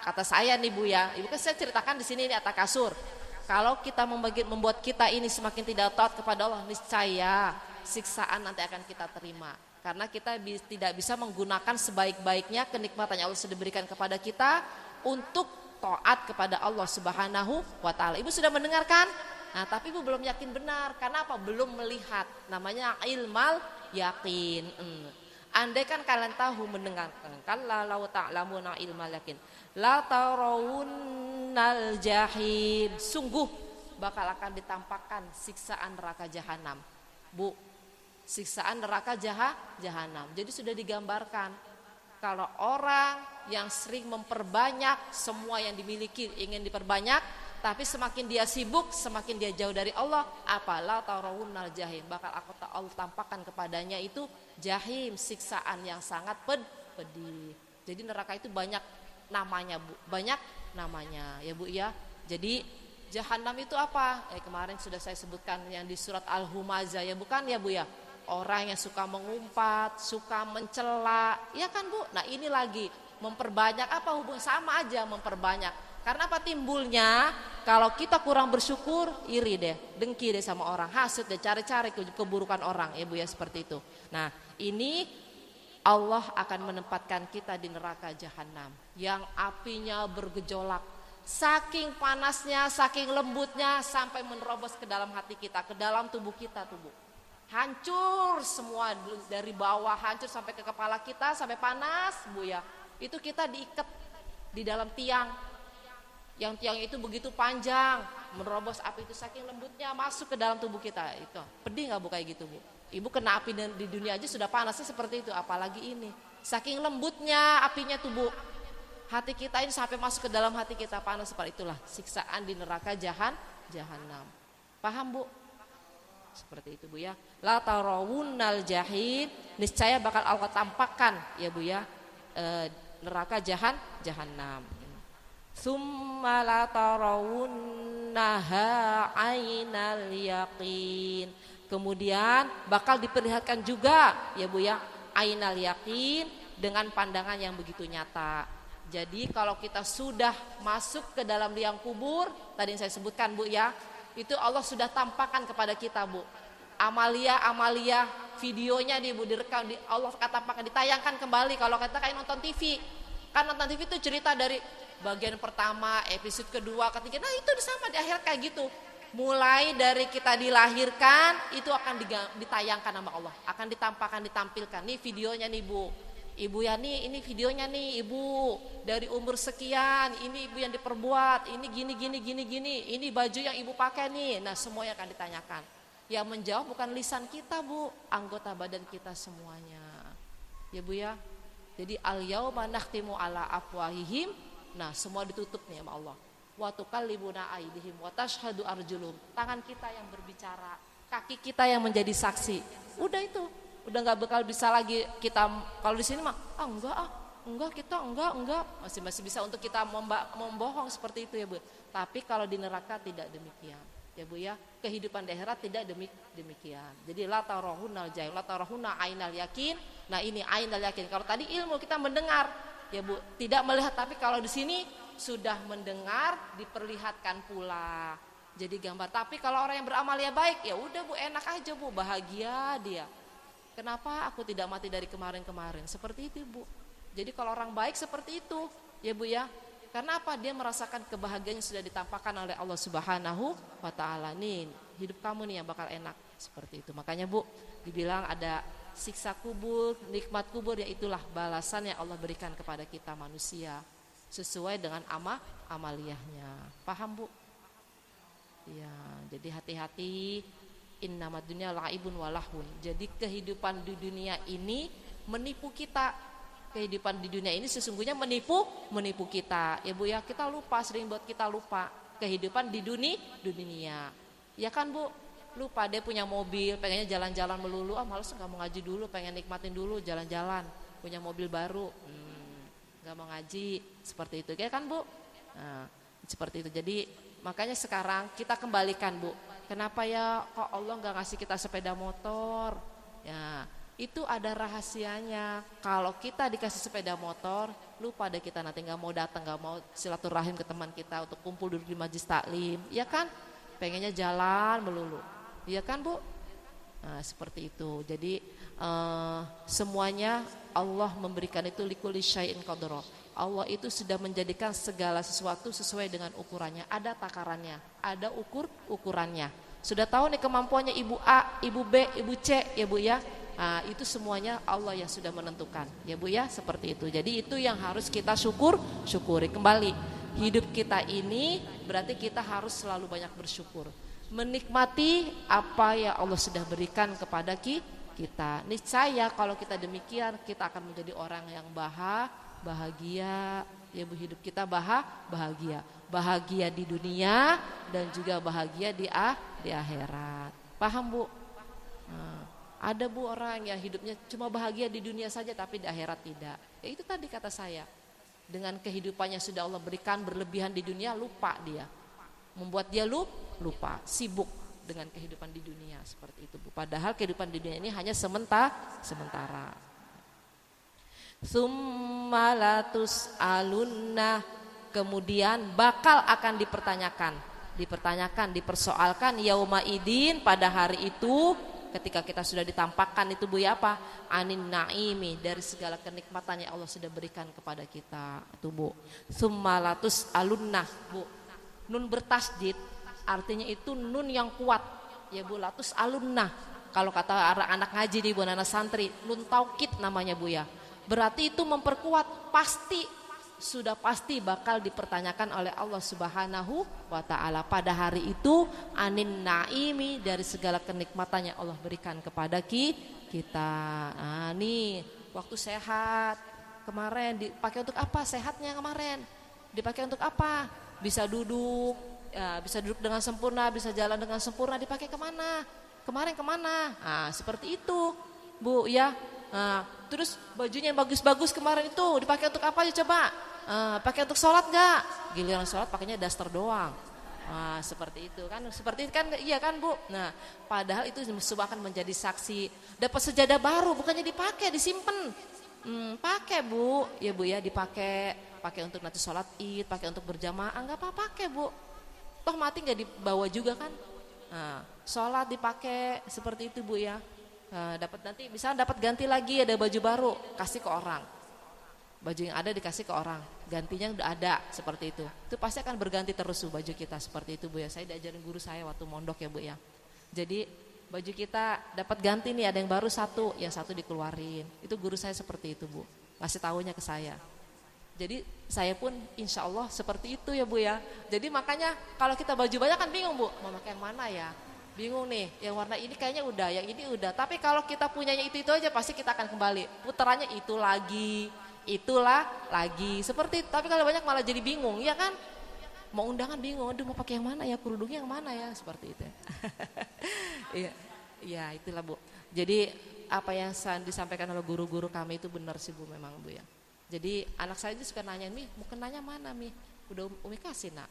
kata saya nih Bu ya. Ibu kan saya ceritakan di sini nih At-Takasur. Kalau kita membuat kita ini semakin tidak taat kepada Allah, niscaya siksaan nanti akan kita terima. Karena kita tidak bisa menggunakan sebaik-baiknya kenikmatan yang Allah sudah berikan kepada kita untuk taat kepada Allah Subhanahu wa taala. Ibu sudah mendengarkan? Nah, tapi Ibu belum yakin benar. Karena apa? Belum melihat. Namanya ilmal yakin. Andai kan kalian tahu mendengarkan, kalla lau ta'lamuna ilmal yakin, la tarawunnal jahim, sungguh bakal akan ditampakkan siksaan neraka jahanam. Bu, siksaan neraka jahanam. Jadi sudah digambarkan kalau orang yang sering memperbanyak semua yang dimiliki, ingin diperbanyak, tapi semakin dia sibuk, semakin dia jauh dari Allah, apalah tarawunnal jahim, bakal Allah tampakkan kepadanya itu jahim, siksaan yang sangat pedih. Jadi neraka itu banyak namanya Bu, banyak namanya ya Bu ya. Jadi jahanam itu apa? Kemarin sudah saya sebutkan yang di surat Al-Humazah ya, bukan ya Bu ya. Orang yang suka mengumpat, suka mencela, ya kan Bu. Nah ini lagi memperbanyak, apa hubungan, sama aja memperbanyak. Karena apa timbulnya? Kalau kita kurang bersyukur, iri deh, dengki deh sama orang, hasut deh, cari-cari keburukan orang ya Bu ya, seperti itu. Nah ini Allah akan menempatkan kita di neraka jahanam yang apinya bergejolak, saking panasnya, saking lembutnya, sampai menerobos ke dalam hati kita, ke dalam tubuh kita tubuh. Hancur semua dari bawah, hancur sampai ke kepala kita, sampai panas Bu ya. Itu kita diikat di dalam tiang. Yang tiang itu begitu panjang, menerobos api itu saking lembutnya masuk ke dalam tubuh kita. Itu pedih nggak Bu kayak gitu Bu? Ibu kena api di dunia aja sudah panasnya seperti itu, apalagi ini. Saking lembutnya apinya tubuh hati kita ini sampai masuk ke dalam hati kita, panas seperti itulah siksaan di neraka jahanam. Paham Bu? Seperti itu Bu ya. La tarawunnal jahim, niscaya bakal Allah tampakkan ya Bu ya, neraka jahanam. Summa la tarawunnaha ainal yaqin. Kemudian bakal diperlihatkan juga ya Bu ya, ainal yaqin, dengan pandangan yang begitu nyata. Jadi kalau kita sudah masuk ke dalam liang kubur, tadi yang saya sebutkan Bu ya, itu Allah sudah tampakkan kepada kita Bu. Amalia videonya nih Bu, direkam, Allah tampakkan, ditayangkan kembali. Kalau kita kayak nonton TV, kan nonton TV itu cerita dari bagian pertama, episode kedua, ketiga. Nah itu sama di akhirat kayak gitu. Mulai dari kita dilahirkan itu akan ditayangkan sama Allah, akan ditampakkan, ditampilkan. Nih videonya nih Bu, ibu ya nih, ini videonya nih ibu dari umur sekian, ini ibu yang diperbuat, ini gini, ini baju yang ibu pakai nih. Nah semuanya akan ditanyakan. Yang menjawab bukan lisan kita Bu, anggota badan kita semuanya. Ya Bu ya. Jadi al-yauma nakhtimu ala afwahihim. Nah semua ditutup nih sama Allah. Wa tukallimuna aydihim wa tashhadu arjuluhum. Tangan kita yang berbicara, kaki kita yang menjadi saksi. Udah itu, udah nggak bakal bisa lagi kita. Kalau di sini mah enggak kita enggak masih bisa untuk kita membohong seperti itu ya Bu. Tapi kalau di neraka tidak demikian ya Bu ya. Kehidupan di akhirat tidak demikian. Jadi la tarahunal jahim, la tarahuna ainal yakin. Nah ini ainal yakin. Kalau tadi ilmu kita mendengar ya Bu, tidak melihat, tapi kalau di sini sudah mendengar, diperlihatkan pula. Jadi gambar. Tapi kalau orang yang beramal ya baik, ya udah Bu, enak aja Bu, bahagia dia. Kenapa aku tidak mati dari kemarin-kemarin? Seperti itu Bu. Jadi kalau orang baik seperti itu ya Bu ya. Karena apa? Dia merasakan kebahagiaan yang sudah ditampakkan oleh Allah Subhanahu wa Ta'ala. Nih hidup kamu nih yang bakal enak. Seperti itu. Makanya Bu dibilang ada siksa kubur, nikmat kubur, ya itulah balasan yang Allah berikan kepada kita manusia sesuai dengan amaliyahnya. Paham Bu? Ya, jadi hati-hati. Innamad dunya la'ibun walahun. Jadi kehidupan di dunia ini menipu kita. Kehidupan di dunia ini sesungguhnya menipu kita. Ya Bu ya, kita lupa, sering buat kita lupa kehidupan di dunia. Ya kan Bu? Lupa dia punya mobil, pengennya jalan-jalan melulu, males nggak mau ngaji dulu, pengen nikmatin dulu jalan-jalan, punya mobil baru, nggak mau ngaji, seperti itu, ya kan Bu? Nah, seperti itu. Jadi makanya sekarang kita kembalikan Bu, kenapa ya kok Allah nggak ngasih kita sepeda motor? Ya itu ada rahasianya. Kalau kita dikasih sepeda motor, lupa deh kita nanti nggak mau datang, nggak mau silaturahim ke teman kita untuk kumpul duduk di majlis taklim, ya kan? Pengennya jalan melulu. Iya kan Bu? Nah, seperti itu. Jadi semuanya Allah memberikan itu likulli syai'in qadra. Allah itu sudah menjadikan segala sesuatu sesuai dengan ukurannya. Ada takarannya, ada ukurannya. Sudah tahu nih kemampuannya ibu A, ibu B, ibu C ya Bu ya. Nah, itu semuanya Allah yang sudah menentukan ya Bu ya, seperti itu. Jadi itu yang harus kita syukuri kembali. Hidup kita ini berarti kita harus selalu banyak bersyukur. Menikmati apa yang Allah sudah berikan kepada kita. Niscaya kalau kita demikian, kita akan menjadi orang yang bahagia. Ya Bu, hidup kita bahagia. Bahagia di dunia dan juga bahagia di akhirat. Paham Bu? Nah, ada Bu orang yang hidupnya cuma bahagia di dunia saja tapi di akhirat tidak. Ya itu tadi kata saya. Dengan kehidupannya sudah Allah berikan berlebihan di dunia, lupa dia. Membuat dia lupa, sibuk dengan kehidupan di dunia seperti itu Bu. Padahal kehidupan di dunia ini hanya sementara. Summalatus alunna, kemudian bakal akan dipersoalkan yauma idin, pada hari itu ketika kita sudah ditampakkan itu Bu ya, apa? Anin naimi, dari segala kenikmatan yang Allah sudah berikan kepada kita itu Bu. Summalatus alunna Bu. Nun bertasdid artinya itu nun yang kuat ya Bu, latus alunnah. Kalau kata anak ngaji di Bu, anak santri, nun taukid namanya Bu ya. Berarti itu memperkuat, sudah pasti bakal dipertanyakan oleh Allah Subhanahu wa Ta'ala pada hari itu, anin naimi, dari segala kenikmatan yang Allah berikan kepada kita. Nah, nih waktu sehat kemarin dipakai untuk apa? Sehatnya kemarin dipakai untuk apa? Bisa duduk, ya, bisa duduk dengan sempurna, bisa jalan dengan sempurna, dipakai kemana? kemarin kemana? Nah, seperti itu Bu ya. Nah, terus bajunya yang bagus-bagus kemarin itu dipakai untuk apa aja coba? Pakai untuk sholat nggak? Giliran sholat pakainya daster doang. Nah, seperti itu kan, seperti itu kan, iya kan Bu. Nah, padahal itu semua akan menjadi saksi. Dapat sejadah baru, bukannya dipakai, disimpan. Pakai Bu, ya Bu ya, dipakai, pakai untuk nanti sholat id, pakai untuk berjamaah, nggak apa-apa pakai Bu. Toh mati nggak dibawa juga kan? Nah, sholat dipakai seperti itu Bu ya. Nah, dapat nanti bisa dapat ganti lagi, ada baju baru, kasih ke orang. Baju yang ada dikasih ke orang, gantinya udah ada seperti itu. Itu pasti akan berganti terus Bu, baju kita seperti itu Bu ya. Saya diajarin guru saya waktu mondok ya Bu ya. Jadi baju kita dapat ganti nih, ada yang baru satu, yang satu dikeluarin. Itu guru saya seperti itu Bu, ngasih tahunya ke saya. Jadi saya pun insya Allah seperti itu ya Bu ya. Jadi makanya kalau kita baju banyak kan bingung Bu, mau pakai yang mana ya? Bingung nih, yang warna ini kayaknya udah, yang ini udah. Tapi kalau kita punyanya itu aja pasti kita akan kembali. Putarannya itu lagi, itulah lagi. Seperti itu. Tapi kalau banyak malah jadi bingung, ya kan? Mau undangan bingung, aduh mau pakai yang mana ya, kerudungnya yang mana ya, seperti itu. Iya, ya itulah Bu. Jadi apa yang disampaikan oleh guru-guru kami itu benar sih Bu, memang Bu ya. Jadi anak saya juga suka nanya, "Mi, mau kenanya mana Mi?" Udah Umi kasih Nak.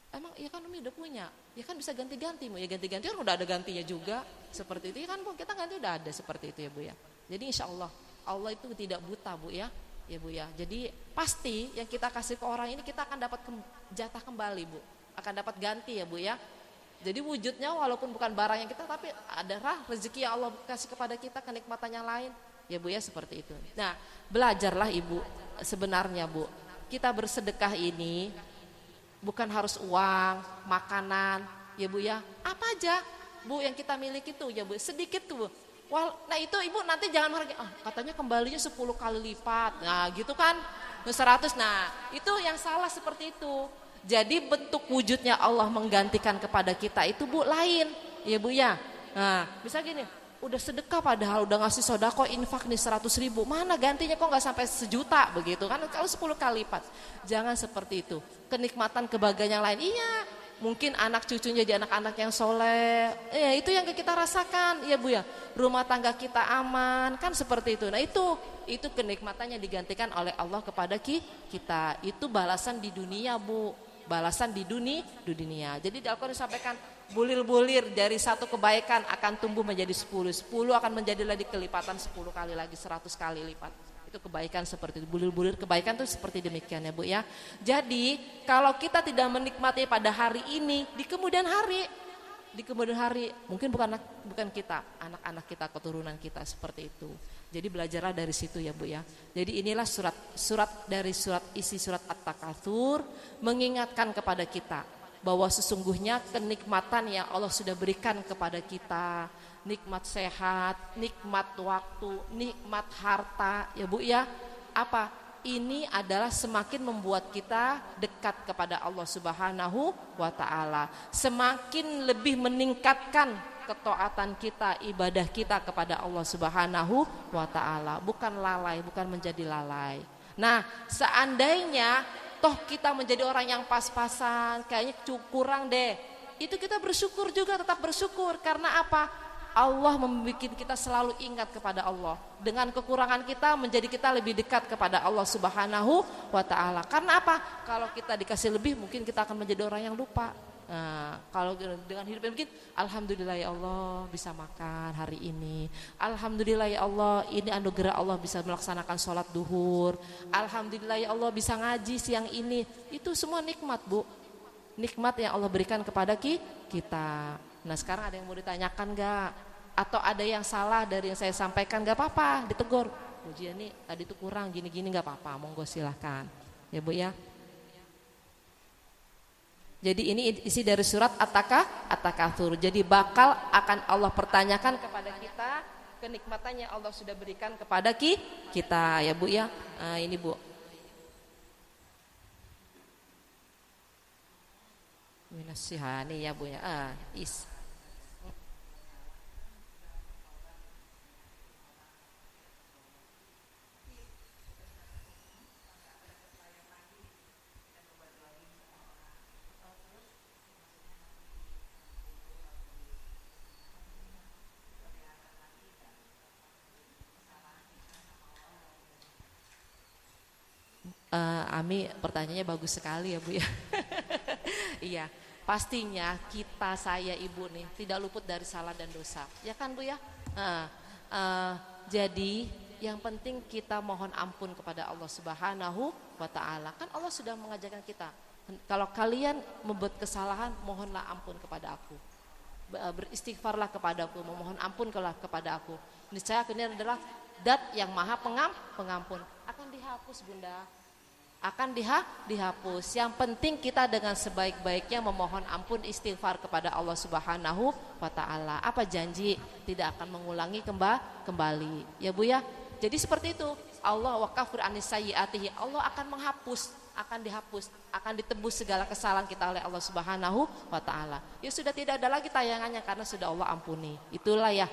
Emang iya kan Umi udah punya, ya kan bisa ganti-ganti, ya ganti-ganti kan udah ada gantinya juga, seperti itu ya kan Bu, kita ganti udah ada seperti itu ya Bu ya. Jadi insya Allah, Allah itu tidak buta Bu ya, ya Bu ya. Jadi pasti yang kita kasih ke orang ini kita akan dapat jatah kembali Bu, akan dapat ganti ya Bu ya. Jadi wujudnya walaupun bukan barang yang kita, tapi adalah rezeki yang Allah kasih kepada kita, kenikmatan yang lain ya Bu ya, seperti itu. Nah belajarlah Ibu, sebenarnya Bu, kita bersedekah ini bukan harus uang, makanan, ya Bu ya. Apa aja Bu yang kita miliki tuh ya Bu, sedikit tuh Bu. Nah itu Ibu nanti jangan hargai, katanya kembalinya 10 kali lipat. Nah gitu kan, 100. Nah itu yang salah seperti itu. Jadi bentuk wujudnya Allah menggantikan kepada kita itu Bu lain, ya Bu ya. Nah bisa gini, udah sedekah padahal udah ngasih sodako infak nih 100.000, mana gantinya kok nggak sampai 1 juta begitu kan, kalau 10 kali lipat. Jangan seperti itu. Kenikmatan kebahagiaan yang lain, iya mungkin anak cucunya jadi anak-anak yang soleh, ya itu yang kita rasakan ya Bu ya, rumah tangga kita aman kan, seperti itu. Nah itu kenikmatannya digantikan oleh Allah kepada kita, itu balasan di dunia Bu, balasan di dunia. Jadi di Al-Quran disampaikan, bulir-bulir dari satu kebaikan akan tumbuh menjadi 10 akan menjadi lagi kelipatan 10 kali lagi, 100 kali lipat. Itu kebaikan seperti itu, bulir-bulir kebaikan itu seperti demikian ya Bu ya. Jadi kalau kita tidak menikmati pada hari ini, di kemudian hari mungkin bukan kita, anak-anak kita, keturunan kita seperti itu. Jadi belajarlah dari situ ya Bu ya. Jadi inilah isi surat At-Takatsur mengingatkan kepada kita bahwa sesungguhnya kenikmatan yang Allah sudah berikan kepada kita, nikmat sehat, nikmat waktu, nikmat harta ya Bu ya, apa? Ini adalah semakin membuat kita dekat kepada Allah Subhanahu wa ta'ala, semakin lebih meningkatkan ketaatan kita, ibadah kita kepada Allah Subhanahu wa ta'ala, bukan lalai, bukan menjadi lalai. Nah seandainya toh kita menjadi orang yang pas-pasan, kayaknya kurang deh, itu kita bersyukur juga, tetap bersyukur. Karena apa? Allah membuat kita selalu ingat kepada Allah. Dengan kekurangan kita menjadi kita lebih dekat kepada Allah Subhanahu wa ta'ala. Karena apa? Kalau kita dikasih lebih mungkin kita akan menjadi orang yang lupa. Nah, kalau dengan hidup yang mungkin, alhamdulillah ya Allah bisa makan hari ini, alhamdulillah ya Allah ini anugerah Allah bisa melaksanakan sholat duhur, alhamdulillah ya Allah bisa ngaji siang ini. Itu semua nikmat Bu, nikmat yang Allah berikan kepada kita. Nah sekarang ada yang mau ditanyakan gak? Atau ada yang salah dari yang saya sampaikan, gak apa-apa, ditegur, ujian nih tadi itu kurang gini-gini, gak apa-apa, monggo silahkan ya Bu ya. Jadi ini isi dari surat At-Takatsur. Jadi bakal akan Allah pertanyakan kepada kita kenikmatan yang Allah sudah berikan kepada kita ya Bu ya. Nah, ini Bu. Minasihani ya Bu ya. Ami pertanyaannya bagus sekali ya Bu ya. Iya, pastinya kita, saya, Ibu nih tidak luput dari salah dan dosa. Ya kan Bu ya? Jadi yang penting kita mohon ampun kepada Allah Subhanahu wa taala. Kan Allah sudah mengajarkan kita, kalau kalian membuat kesalahan, mohonlah ampun kepada aku. Beristighfarlah kepadaku, memohon ampun kepada aku. Niscaya ini adalah Dat yang Maha Pengampun. Akan dihapus Bunda, akan dihapus. Yang penting kita dengan sebaik-baiknya memohon ampun, istighfar kepada Allah Subhanahu wa taala. Apa janji? Tidak akan mengulangi kembali. Ya Bu ya. Jadi seperti itu. Allah wa kafir anis sayyiatihi. Allah akan menghapus, akan dihapus, akan ditebus segala kesalahan kita oleh Allah Subhanahu wa taala. Ya sudah tidak ada lagi tayangannya karena sudah Allah ampuni. Itulah ya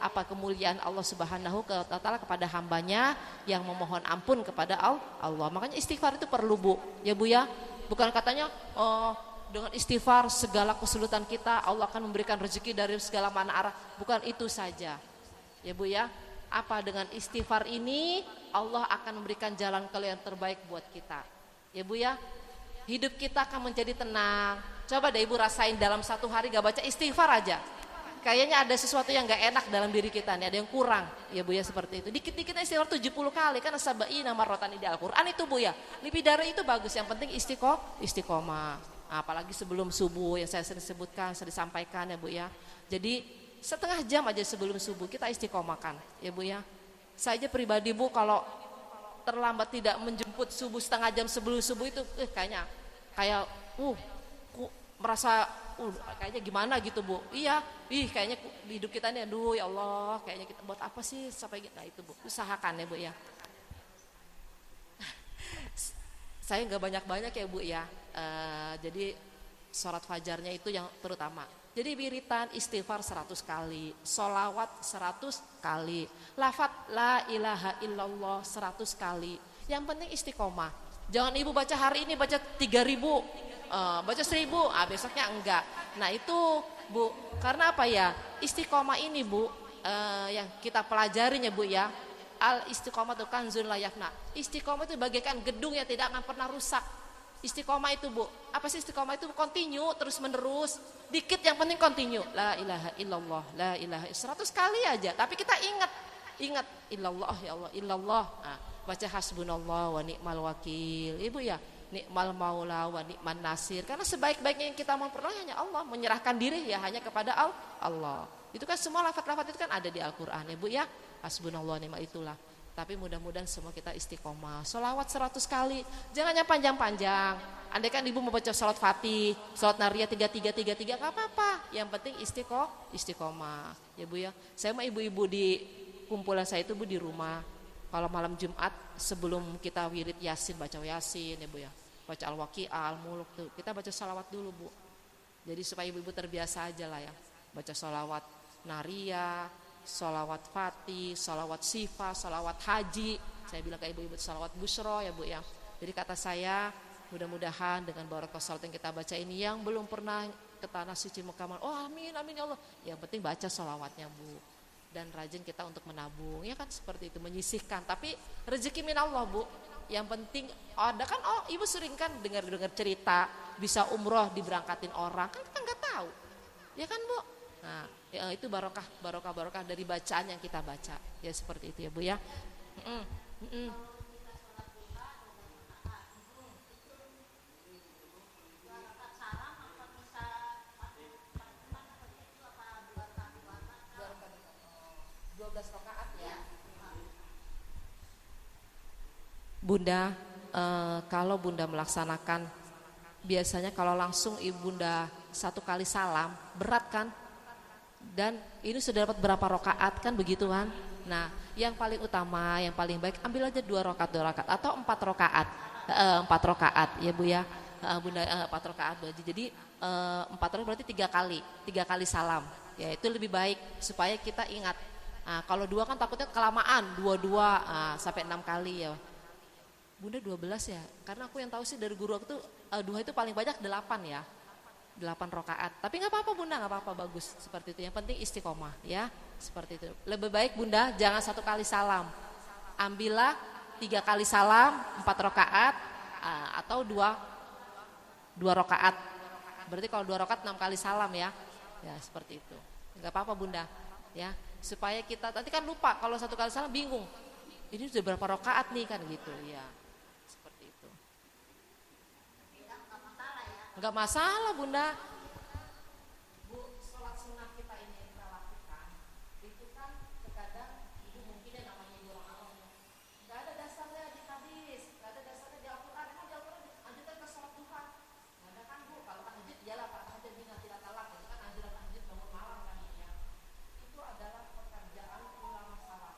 apa kemuliaan Allah Subhanahu wa taala kepada hambanya yang memohon ampun kepada Allah. Makanya istighfar itu perlu Bu. Ya Bu ya. Bukan katanya dengan istighfar segala kesulitan kita Allah akan memberikan rezeki dari segala mana arah. Bukan itu saja. Ya Bu ya. Apa dengan istighfar ini Allah akan memberikan jalan keluar yang terbaik buat kita. Ya Bu ya. Hidup kita akan menjadi tenang. Coba deh Ibu rasain dalam satu hari gak baca istighfar aja. Kayaknya ada sesuatu yang gak enak dalam diri kita nih, ada yang kurang. Ya Bu ya seperti itu. Dikit-dikit istighfar 70 kali kan sabaina marratan di Al-Qur'an itu Bu ya. Lebih dari itu bagus, yang penting istiqomah. Apalagi sebelum subuh yang saya sering sebutkan, sering disampaikan ya Bu ya. Jadi setengah jam aja sebelum subuh kita istiqomahkan ya Bu ya. Saya aja pribadi Bu kalau terlambat tidak menjemput subuh setengah jam sebelum subuh itu kayak merasa kayaknya gimana gitu Bu. Iya, kayaknya hidup kita ini aduh ya Allah, kayaknya kita buat apa sih sampai gitu. Nah itu Bu, usahakan ya Bu ya. Saya nggak banyak-banyak ya Bu ya. Jadi sholat fajarnya itu yang terutama. Jadi wiritan istighfar 100 kali, sholawat 100 kali, lafaz la ilaha illallah 100 kali. Yang penting istiqomah. Jangan Ibu baca hari ini baca 3.000, baca 1.000, besoknya enggak. Nah itu Bu, karena apa ya? Istiqomah ini Bu, yang kita pelajarinya Bu ya. Al istiqomah itu kanzun la yafna. Istiqomah itu bagaikan gedung yang tidak akan pernah rusak. Istiqomah itu Bu, apa sih istiqomah itu? Continue terus menerus, dikit yang penting continue. La ilaha illallah, la ilaha 100 kali aja. Tapi kita ingat illallah ya Allah, illallah. Nah, baca hasbunallah wa ni'mal wakil. Ibu ya, ni'mal maula wa ni'man nasir. Karena sebaik-baiknya yang kita memperoleh hanya Allah, menyerahkan diri ya hanya kepada Allah. Itu kan semua lafaz-lafaz itu kan ada di Al-Qur'an ya Bu ya. Hasbunallah ni'mal itulah. Tapi mudah-mudahan semua kita istiqomah. Sholawat 100 kali, jangan yang panjang-panjang. Andai kan Ibu mau baca sholat Fatih, sholat Nariyah 3333 gak apa-apa. Yang penting istiqomah. Ya Bu ya. Saya sama ibu-ibu di kumpulan saya itu Bu di rumah. Kalau malam Jumat sebelum kita wirid Yasin, baca Yasin ya Bu ya. Baca Al-Waqi'ah, Al-Muluk tuh. Kita baca sholawat dulu Bu. Jadi supaya ibu-ibu terbiasa aja lah ya. Baca sholawat Nariyah, sholawat Fatih, sholawat Syifa, sholawat Haji. Saya bilang ke ibu-ibu sholawat Busyra ya Bu ya. Jadi kata saya mudah-mudahan dengan barokah sholawat yang kita baca ini, yang belum pernah ke tanah suci Mekah, oh amin amin ya Allah. Yang penting baca sholawatnya Bu. Dan rajin kita untuk menabung. Ya kan seperti itu, menyisihkan. Tapi rezeki min Allah Bu. Yang penting ada kan, ibu sering kan dengar cerita bisa umroh diberangkatin orang, kan kita nggak tahu. Ya kan Bu. Nah, itu barokah dari bacaan yang kita baca. Ya seperti itu ya Bu ya. Bunda, kalau Bunda melaksanakan, biasanya kalau langsung Ibunda 1 kali salam, berat kan? Dan ini sudah dapat berapa rakaat kan begitu kan? Nah, yang paling utama, yang paling baik ambil aja 2 rakaat atau 4 rakaat. 4 rakaat ya Bu ya. Bunda 4 rakaat Bu. Jadi 4 rakaat berarti 3 kali salam. Ya itu lebih baik supaya kita ingat. Nah, kalau 2 kan takutnya kelamaan, 2 sampai 6 kali ya. Bunda 12 ya. Karena aku yang tahu sih dari guru aku tuh 2 itu paling banyak 8 ya. 8 rakaat. Tapi nggak apa-apa Bunda, nggak apa-apa, bagus seperti itu. Yang penting istiqomah ya, seperti itu. Lebih baik Bunda jangan 1 kali salam. Ambillah 3 kali salam, 4 rakaat atau dua rakaat. Berarti kalau 2 rakaat 6 kali salam ya. Ya seperti itu. Enggak apa-apa Bunda. Ya, supaya kita nanti kan lupa kalau 1 kali salam bingung. Ini sudah berapa rakaat nih kan gitu ya. Seperti itu. Enggak masalah Bunda. Bu, sholat sunnah kita ini yang kita lakukan itu kan terkadang ibu mungkin yang namanya ibu orang awam enggak ada dasarnya di hadis, enggak ada dasarnya di Al-Qur'an. Emang di Al-Qur'an anjurkan ke sholat duha. Enggak ada kan Bu, kalau kan tahajud iyalah Pak, tahajud bina tidak talak itu kan anjuran tahajud bangun malam kan ya. Itu adalah pekerjaan ulama salaf.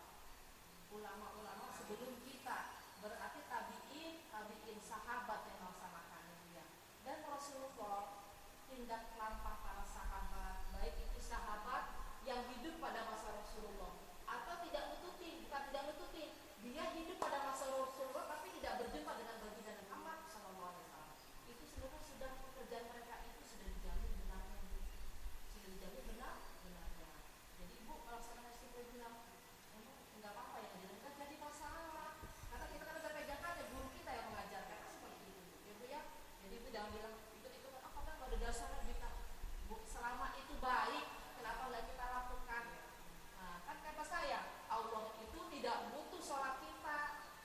Ulama-ulama sebelum kita, berarti tabi'in sahabat yang melaksanakannya dia. Dan Rasulullah tindak lampah para sahabat, baik itu sahabat yang hidup pada masa Rasulullah atau tidak nututi, bukan tidak nututi, dia hidup pada masa Rasulullah tapi tidak berjumpa dengan baginda Muhammad SAW. Itu sebenarnya sudah pekerjaan mereka itu sudah dijamin benarnya, sudah dijamin benarnya. Jadi ibu melaksanakan seperti bilang, enggak apa-apa ya, enggak jadi masalah. Karena kita kan ada pegangannya, guru kita yang mengajarkan kan seperti itu, ya Bu ya. Jadi ibu jangan bilang ikut-ikutan, kan nggak ada dasarnya kita. Bu, selama itu baik, kenapa nggak kita lakukan? Nah, kan kata saya, Allah itu tidak butuh sholat kita,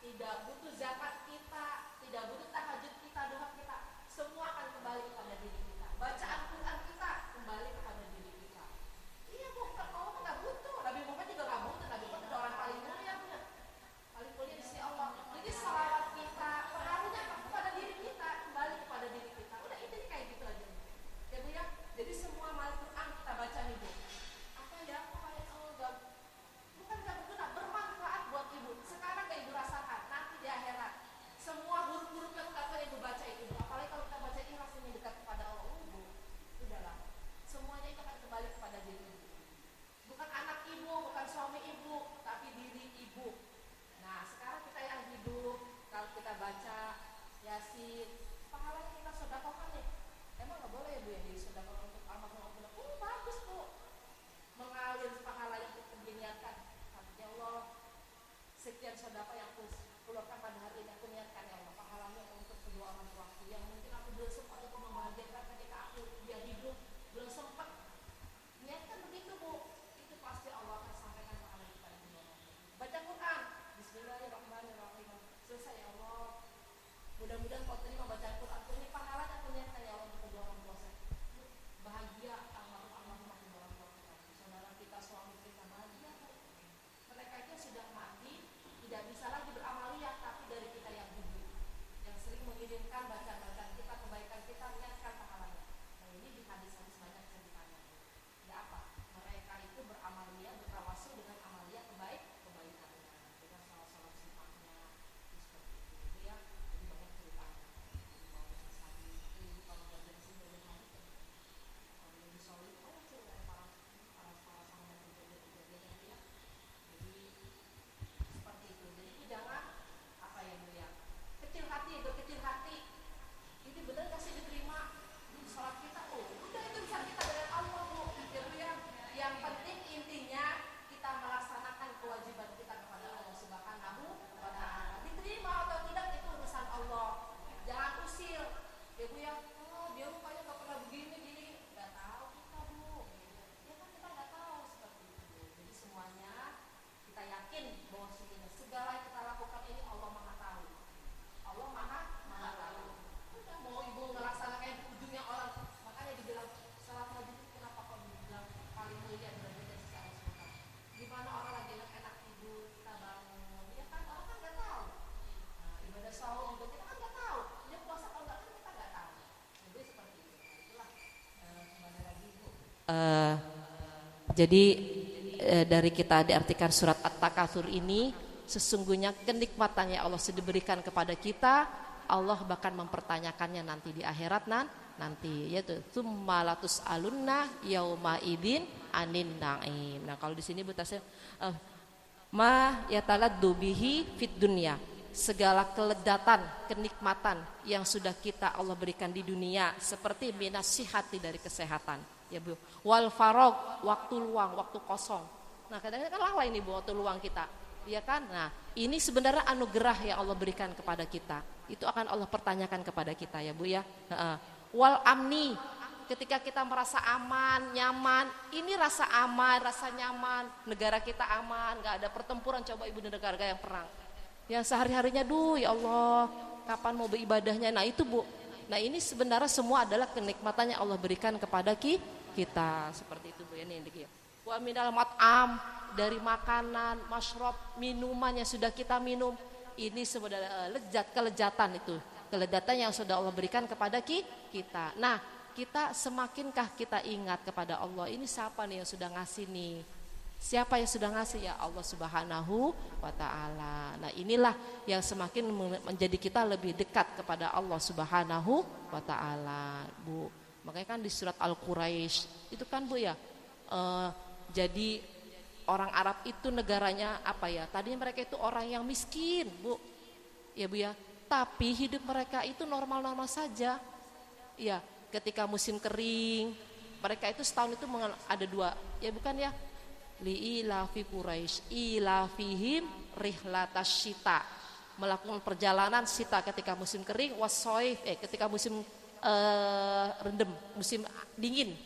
tidak butuh zakat kita, tidak butuh tahajud kita, doa kita. Semua akan kembali kepada diri kita. Bacaan Quran kita kembali kepada diri kita. Iya Bu, kan Allah nggak butuh. Nabi Muhammad juga nggak butuh. Nabi Muhammad adalah orang paling mulia, Bu. Paling mulia di sisi Allah. Jadi salawat kita, pengaruhnya kepada diri kita, kembali kepada diri kita. Udah itu kayak gitu aja. Ya Bu ya. Jadi semua Al-Quran kita baca nih Bu. Apa ya? Bukan nggak berguna, bermanfaat buat ibu. Sekarang kayak ibu rasakan, nanti di akhirat semua huruf-huruf yang kata ibu baca itu, apalagi kalau kita baca ikhlas ini dekat kepada Allah, Bu. Udahlah, semuanya itu akan kembali kepada diri ibu. Bukan anak ibu, bukan suami ibu, tapi diri ibu. Nah, sekarang kita yang hidup, kalau kita baca Yasin, pahalanya kita sedekahkan nih. Emang nggak boleh ya Bu ya disedekahkan untuk almarhum? Bagus Bu, mengalir pahala yang kita niatkan. Ya Allah, sekian sedekah yang aku keluarkan pada hari ini, aku niatkan ya Allah, pahalanya untuk kedua orang tuaku yang mungkin aku belum sempat untuk membahagiakan ketika aku dia hidup, belum sempat. Niatkan begitu Bu, itu pasti Allah akan sampaikan pahala kepada kedua orang tua. Baca Quran, Bismillahirrahmanirrahim. Selesai ya Allah. Mudah-mudahan kau terima bacaan Quran. Ini pahalanya aku niatkan ya Allah untuk kedua orang tua saya. Bahagia almarhum kedua orang tua kita. Saudara kita, suami kita bahagia. Mereka itu sudah mati, tidak bisa lagi beramaliyah, tapi dari kita yang hidup, yang sering mengirimkan bacaan-bacaan kita, kebaikan kita, niatkan pahalanya. Nah ini di hadis-hadis banyak ceritanya. Ya apa? Mereka itu beramaliyah, bertawasul dengan amaliyah kebaikan, dengan salah-salah sifatnya, seperti itu ya. Jadi banyak ceritanya. Kalau belajar di sini banyak hadis. Kalau yang disolid, banyak cerita para sahabat kejadian-kejadian ya. Jadi seperti itu. Jadi jangan apa ya Bu ya, kecil hati, berkecil hati. Ini benar kasih diterima di sholat kita. Oh, udah itu bisa kita dengan Allah Bu. Ya Bu ya. Yang penting intinya kita melaksanakan kewajiban kita kepada Allah Subhanahu wa Ta'ala. Diterima atau tidak itu urusan Allah. Jangan usil. Ya Bu ya. Oh, dia rupanya nggak pernah begini gini. Nggak tahu kita Bu. Ya kan kita nggak tahu seperti itu. Jadi semuanya kita yakin bahwa segala yang kita lakukan ini Allah Maha tahu. Allah Maha tahu. Udah mau ibu ngelaksanakan ujungnya orang, makanya dibilang salat wajib itu kenapa kok dibilang paling mulia berbeda secara sunnah. Gimana orang lagi enak tidur kita bangun, ya kan orang kan nggak tahu. Nah, ibadah sahur juga kita kan nggak tahu. Dia puasa atau enggak kan kita nggak tahu. Jadi seperti itu. Itulah kembali lagi ibu. Jadi dari kita diartikan surat At-Takatsur ini, sesungguhnya kenikmatan yang Allah sudah berikan kepada kita, Allah bahkan mempertanyakannya nanti di akhirat nanti, yaitu tsumma alunna yauma idzin anin na'im. Nah, kalau di sini Bu Tasya ma yataladdu bihi fit dunya, segala keledatan, kenikmatan yang sudah kita Allah berikan di dunia, seperti minasihati dari kesehatan, ya Bu. Wal farog, waktu luang, waktu kosong. Nah, kadang-kadang kan lalai nih Bu waktu luang kita. Iya kan? Nah, ini sebenarnya anugerah yang Allah berikan kepada kita. itu akan Allah pertanyakan kepada kita ya Bu ya. Wal amni, ketika kita merasa aman, nyaman, ini rasa aman, rasa nyaman, negara kita aman, nggak ada pertempuran, coba ibu di negara yang perang. Yang sehari-harinya, ya Allah, kapan mau beribadahnya? Nah itu Bu. Nah ini sebenarnya semua adalah kenikmatan yang Allah berikan kepada kita. Seperti itu Bu ya. Ini wa minal mat'am, dari makanan, masyrab, minuman yang sudah kita minum. Ini sebenarnya kelezatan itu. Kelezatan yang sudah Allah berikan kepada kita. Nah, kita semakinkah kita ingat kepada Allah, ini siapa nih yang sudah ngasih nih? Siapa yang sudah ngasih? Ya Allah Subhanahu wa ta'ala. Nah, inilah yang semakin menjadi kita lebih dekat kepada Allah Subhanahu wa ta'ala, Bu. Makanya kan di surat Al-Quraisy itu kan Bu ya, jadi orang Arab itu negaranya apa ya? Tadinya mereka itu orang yang miskin, Bu. Ya Bu ya. Tapi hidup mereka itu normal-normal saja. Ya, ketika musim kering, mereka itu setahun itu ada 2. Ya bukan ya? Li'ilafi Quraisy ilafihim rihlatasyita. Melakukan perjalanan sita ketika musim kering, wasoif ketika musim rendem, musim dingin.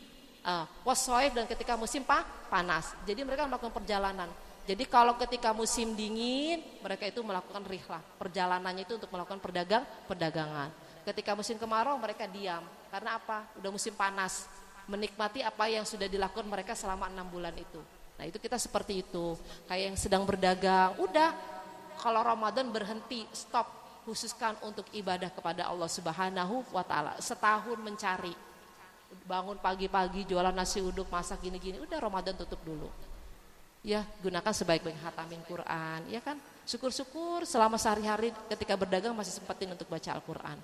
Wasoif dan ketika musim panas. Jadi mereka melakukan perjalanan. Jadi kalau ketika musim dingin, mereka itu melakukan rihlah, perjalanannya itu untuk melakukan perdagangan. Ketika musim kemarau mereka diam, karena apa? Udah musim panas, menikmati apa yang sudah dilakukan mereka selama 6 bulan itu. Nah itu kita seperti itu, kayak yang sedang berdagang, udah kalau Ramadan berhenti, stop, khususkan untuk ibadah kepada Allah Subhanahu wa ta'ala. Setahun mencari, bangun pagi-pagi jualan nasi uduk, masak gini-gini, udah Ramadan tutup dulu. Ya, gunakan sebaik-baik hatamin Quran, ya kan? Syukur-syukur selama sehari-hari ketika berdagang masih sempetin untuk baca Al-Quran.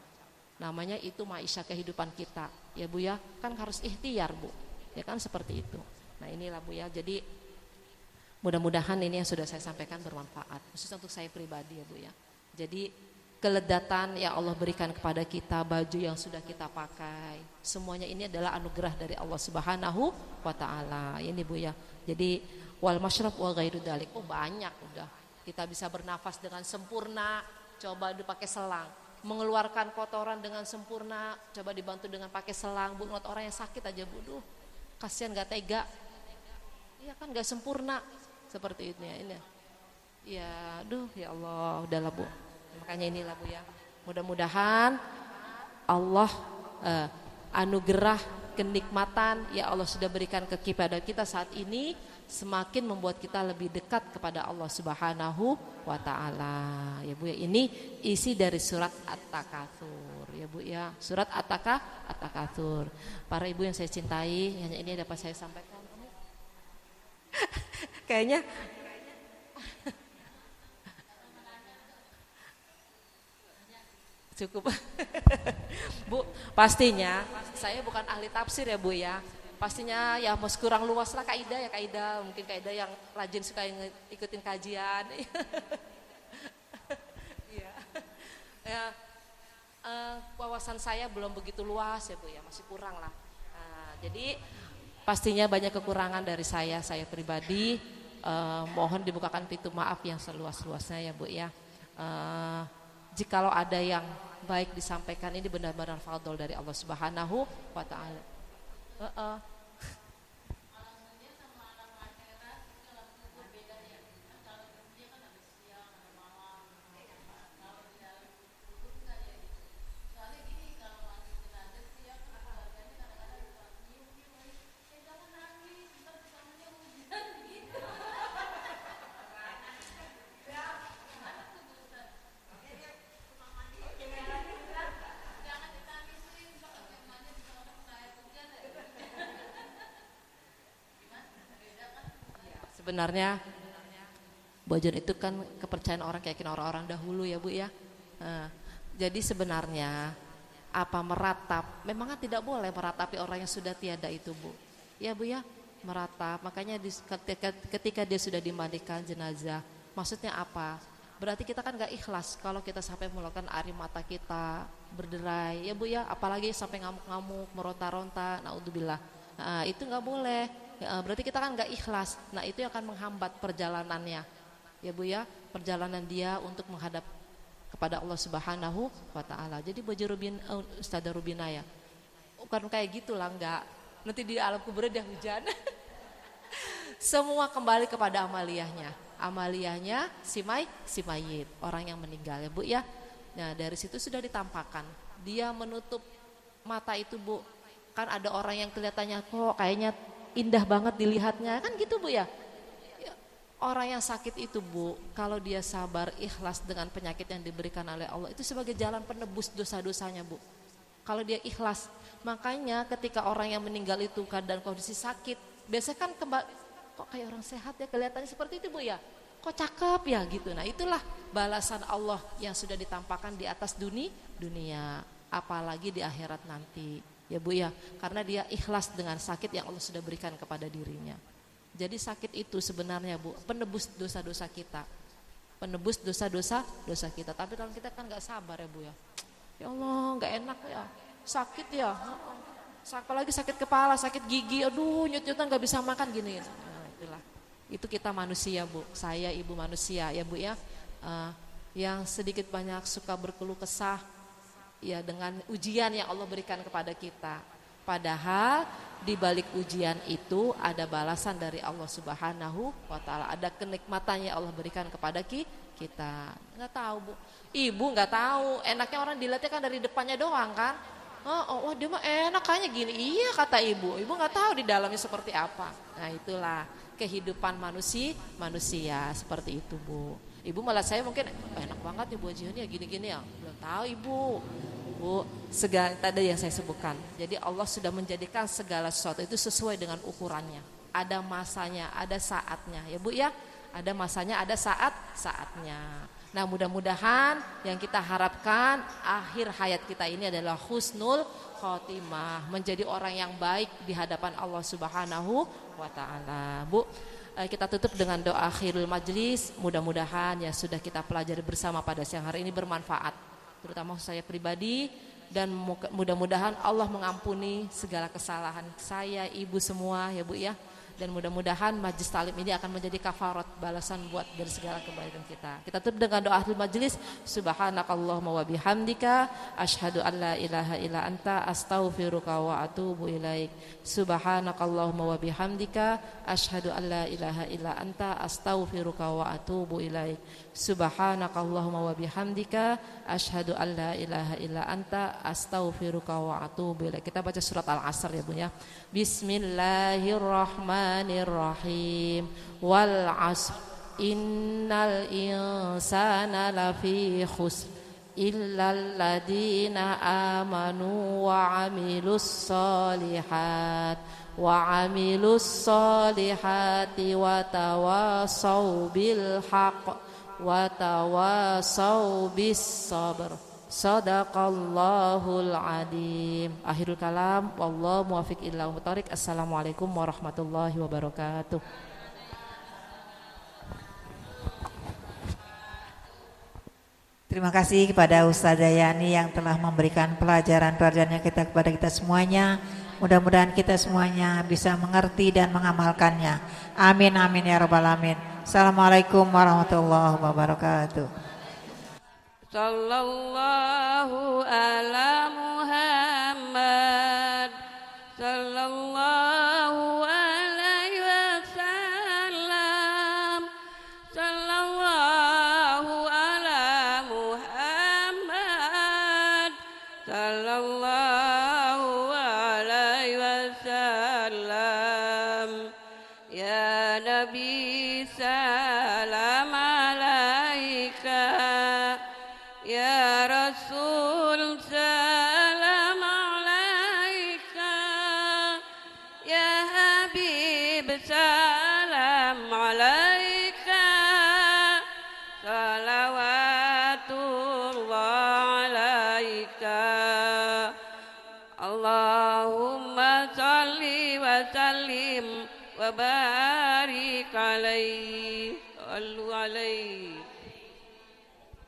Namanya itu maisha kehidupan kita, ya Bu ya, kan harus ikhtiar Bu, ya kan seperti itu. Nah inilah Bu ya, jadi mudah-mudahan ini yang sudah saya sampaikan bermanfaat, khususnya untuk saya pribadi ya Bu ya. Jadi keledatan yang Allah berikan kepada kita, baju yang sudah kita pakai, semuanya ini adalah anugerah dari Allah Subhanahu wa ta'ala, ini Bu ya. Jadi wal masyrab wa ghairu dzalik. Oh banyak udah. Kita bisa bernafas dengan sempurna, coba dipakai selang. Mengeluarkan kotoran dengan sempurna, coba dibantu dengan pakai selang. Bu, ngeliat orang yang sakit aja Bu, duh, kasihan gak tega. Iya kan gak sempurna. Seperti itu ya ini. Ya, duh ya Allah, udahlah Bu. Makanya inilah Bu ya. Mudah-mudahan Allah anugerah kenikmatan ya Allah sudah berikan kepada kita saat ini semakin membuat kita lebih dekat kepada Allah Subhanahu wa ta'ala. Ya Bu ya, ini isi dari surat At-Takatsur ya Bu ya. Surat At-Takatsur. Para ibu yang saya cintai, hanya ini dapat saya sampaikan. Kayaknya cukup. Bu, pastinya saya bukan ahli tafsir ya Bu ya. Pastinya ya mas kurang luas lah kaidah ya kaidah, mungkin kaidah yang rajin suka ikutin kajian. Iya. Ya, wawasan saya belum begitu luas ya Bu ya, masih kurang lah. Jadi pastinya banyak kekurangan dari saya pribadi. Mohon dibukakan pintu maaf yang seluas-luasnya ya Bu ya. Jikalau ada yang baik disampaikan, ini benar-benar fadhol dari Allah Subhanahu wa ta'ala. Sebenarnya bojon itu kan kepercayaan orang, keyakinan orang-orang dahulu ya Bu ya. Jadi sebenarnya apa meratap, memang tidak boleh meratapi orang yang sudah tiada itu Bu. Ya Bu ya, meratap. Makanya ketika dia sudah dimandikan jenazah, maksudnya apa? Berarti kita kan gak ikhlas kalau kita sampai melakukan air mata kita berderai ya Bu ya, apalagi sampai ngamuk-ngamuk, meronta-ronta, naudzubillah. Itu gak boleh. Berarti kita kan gak ikhlas. Nah itu yang akan menghambat perjalanannya ya Bu ya, perjalanan dia untuk menghadap kepada Allah Subhanahu wa taala. Jadi baju Rubin Ustazah Rubina ya. Bukan kayak gitulah, enggak. Nanti di alam kubur dia hujan. Semua kembali kepada amaliyahnya. Amaliyahnya si mayit, orang yang meninggal ya Bu ya. Nah, dari situ sudah ditampakkan. Dia menutup mata itu Bu. Kan ada orang yang kelihatannya kok kayaknya indah banget dilihatnya, kan gitu Bu ya. Orang yang sakit itu Bu, kalau dia sabar, ikhlas dengan penyakit yang diberikan oleh Allah, itu sebagai jalan penebus dosa-dosanya Bu. Kalau dia ikhlas, makanya ketika orang yang meninggal itu keadaan kondisi sakit, biasanya kan kembali, kok kayak orang sehat ya, kelihatannya seperti itu Bu ya, kok cakep ya gitu. Nah itulah balasan Allah yang sudah ditampakkan di atas dunia, apalagi di akhirat nanti ya Bu ya, karena dia ikhlas dengan sakit yang Allah sudah berikan kepada dirinya. Jadi sakit itu sebenarnya Bu, penebus dosa-dosa kita, penebus dosa-dosa kita. Tapi kalau kita kan nggak sabar ya Bu ya, ya Allah nggak enak ya, sakit ya, apalagi sakit kepala, sakit gigi, aduh nyut-nyutan nggak bisa makan gini. Nah, itulah, itu kita manusia Bu, saya ibu manusia ya Bu ya, yang sedikit banyak suka berkeluh kesah ya dengan ujian yang Allah berikan kepada kita. Padahal di balik ujian itu ada balasan dari Allah Subhanahu wa taala, ada kenikmatan yang Allah berikan kepada kita. Enggak tahu Bu. Ibu enggak tahu, enaknya orang dilihatnya kan dari depannya doang kan. Oh, dia mah enak kayaknya gini. Iya kata ibu. Ibu enggak tahu di dalamnya seperti apa. Nah, itulah kehidupan manusia seperti itu Bu. Ibu malah saya mungkin enak banget ya Bu Haji ya gini-gini ya. Belum tahu Ibu. Bu, segala tadi yang saya sebutkan. Jadi Allah sudah menjadikan segala sesuatu itu sesuai dengan ukurannya. Ada masanya, ada saatnya. Ya Bu ya, ada masanya, ada saatnya. Nah, mudah-mudahan yang kita harapkan akhir hayat kita ini adalah husnul khotimah, menjadi orang yang baik di hadapan Allah Subhanahu wa taala. Bu, kita tutup dengan doa akhirul majlis. Mudah-mudahan ya sudah kita pelajari bersama pada siang hari ini bermanfaat, terutama saya pribadi, dan mudah-mudahan Allah mengampuni segala kesalahan saya, ibu semua ya Bu ya. Dan mudah-mudahan majlis talim ini akan menjadi kafarat, balasan buat dari segala kebaikan kita. Kita tutup dengan doa akhir majlis. Subhanakallahumma wa bihamdika asyhadu an la ilaha illa anta astaghfiruka wa atubu ilaik. Subhanakallahumma wa bihamdika asyhadu an la ilaha illa anta astaghfiruka wa atubu ilaik. Subhanakallahumma wa bihamdika asyhadu an la ilaha illa anta astaghfiruka wa atubu ilaik. Kita baca surat Al-Asr ya Bu ya. Bismillahirrahmanirrahim. Wal 'asr innal insana lafi khusr illal ladzina amanu wa 'amilus solihati wa tawassaw bil haqq wa tawassaw bis sabr. Sadaqallahul adim. Akhirul kalam, wallahu muwaffiq ila muthariq. Assalamualaikum warahmatullahi wabarakatuh. Terima kasih kepada Ustazah Yani yang telah memberikan pelajaran-pelajarannya kepada kita semuanya. Mudah-mudahan kita semuanya bisa mengerti dan mengamalkannya. Amin amin ya rabbal alamin. Assalamualaikum warahmatullahi wabarakatuh. Sallallahu ala Muhammad sallallahu alaihi wasallam sallallahu ala Muhammad sallallahu alaihi wasallam ya Nabi salam alaika ya Rasul salam alaika ya Habib salam alaika salawatullah alaika Allahumma salli wa sallim wa barik alaihi sallu alaihi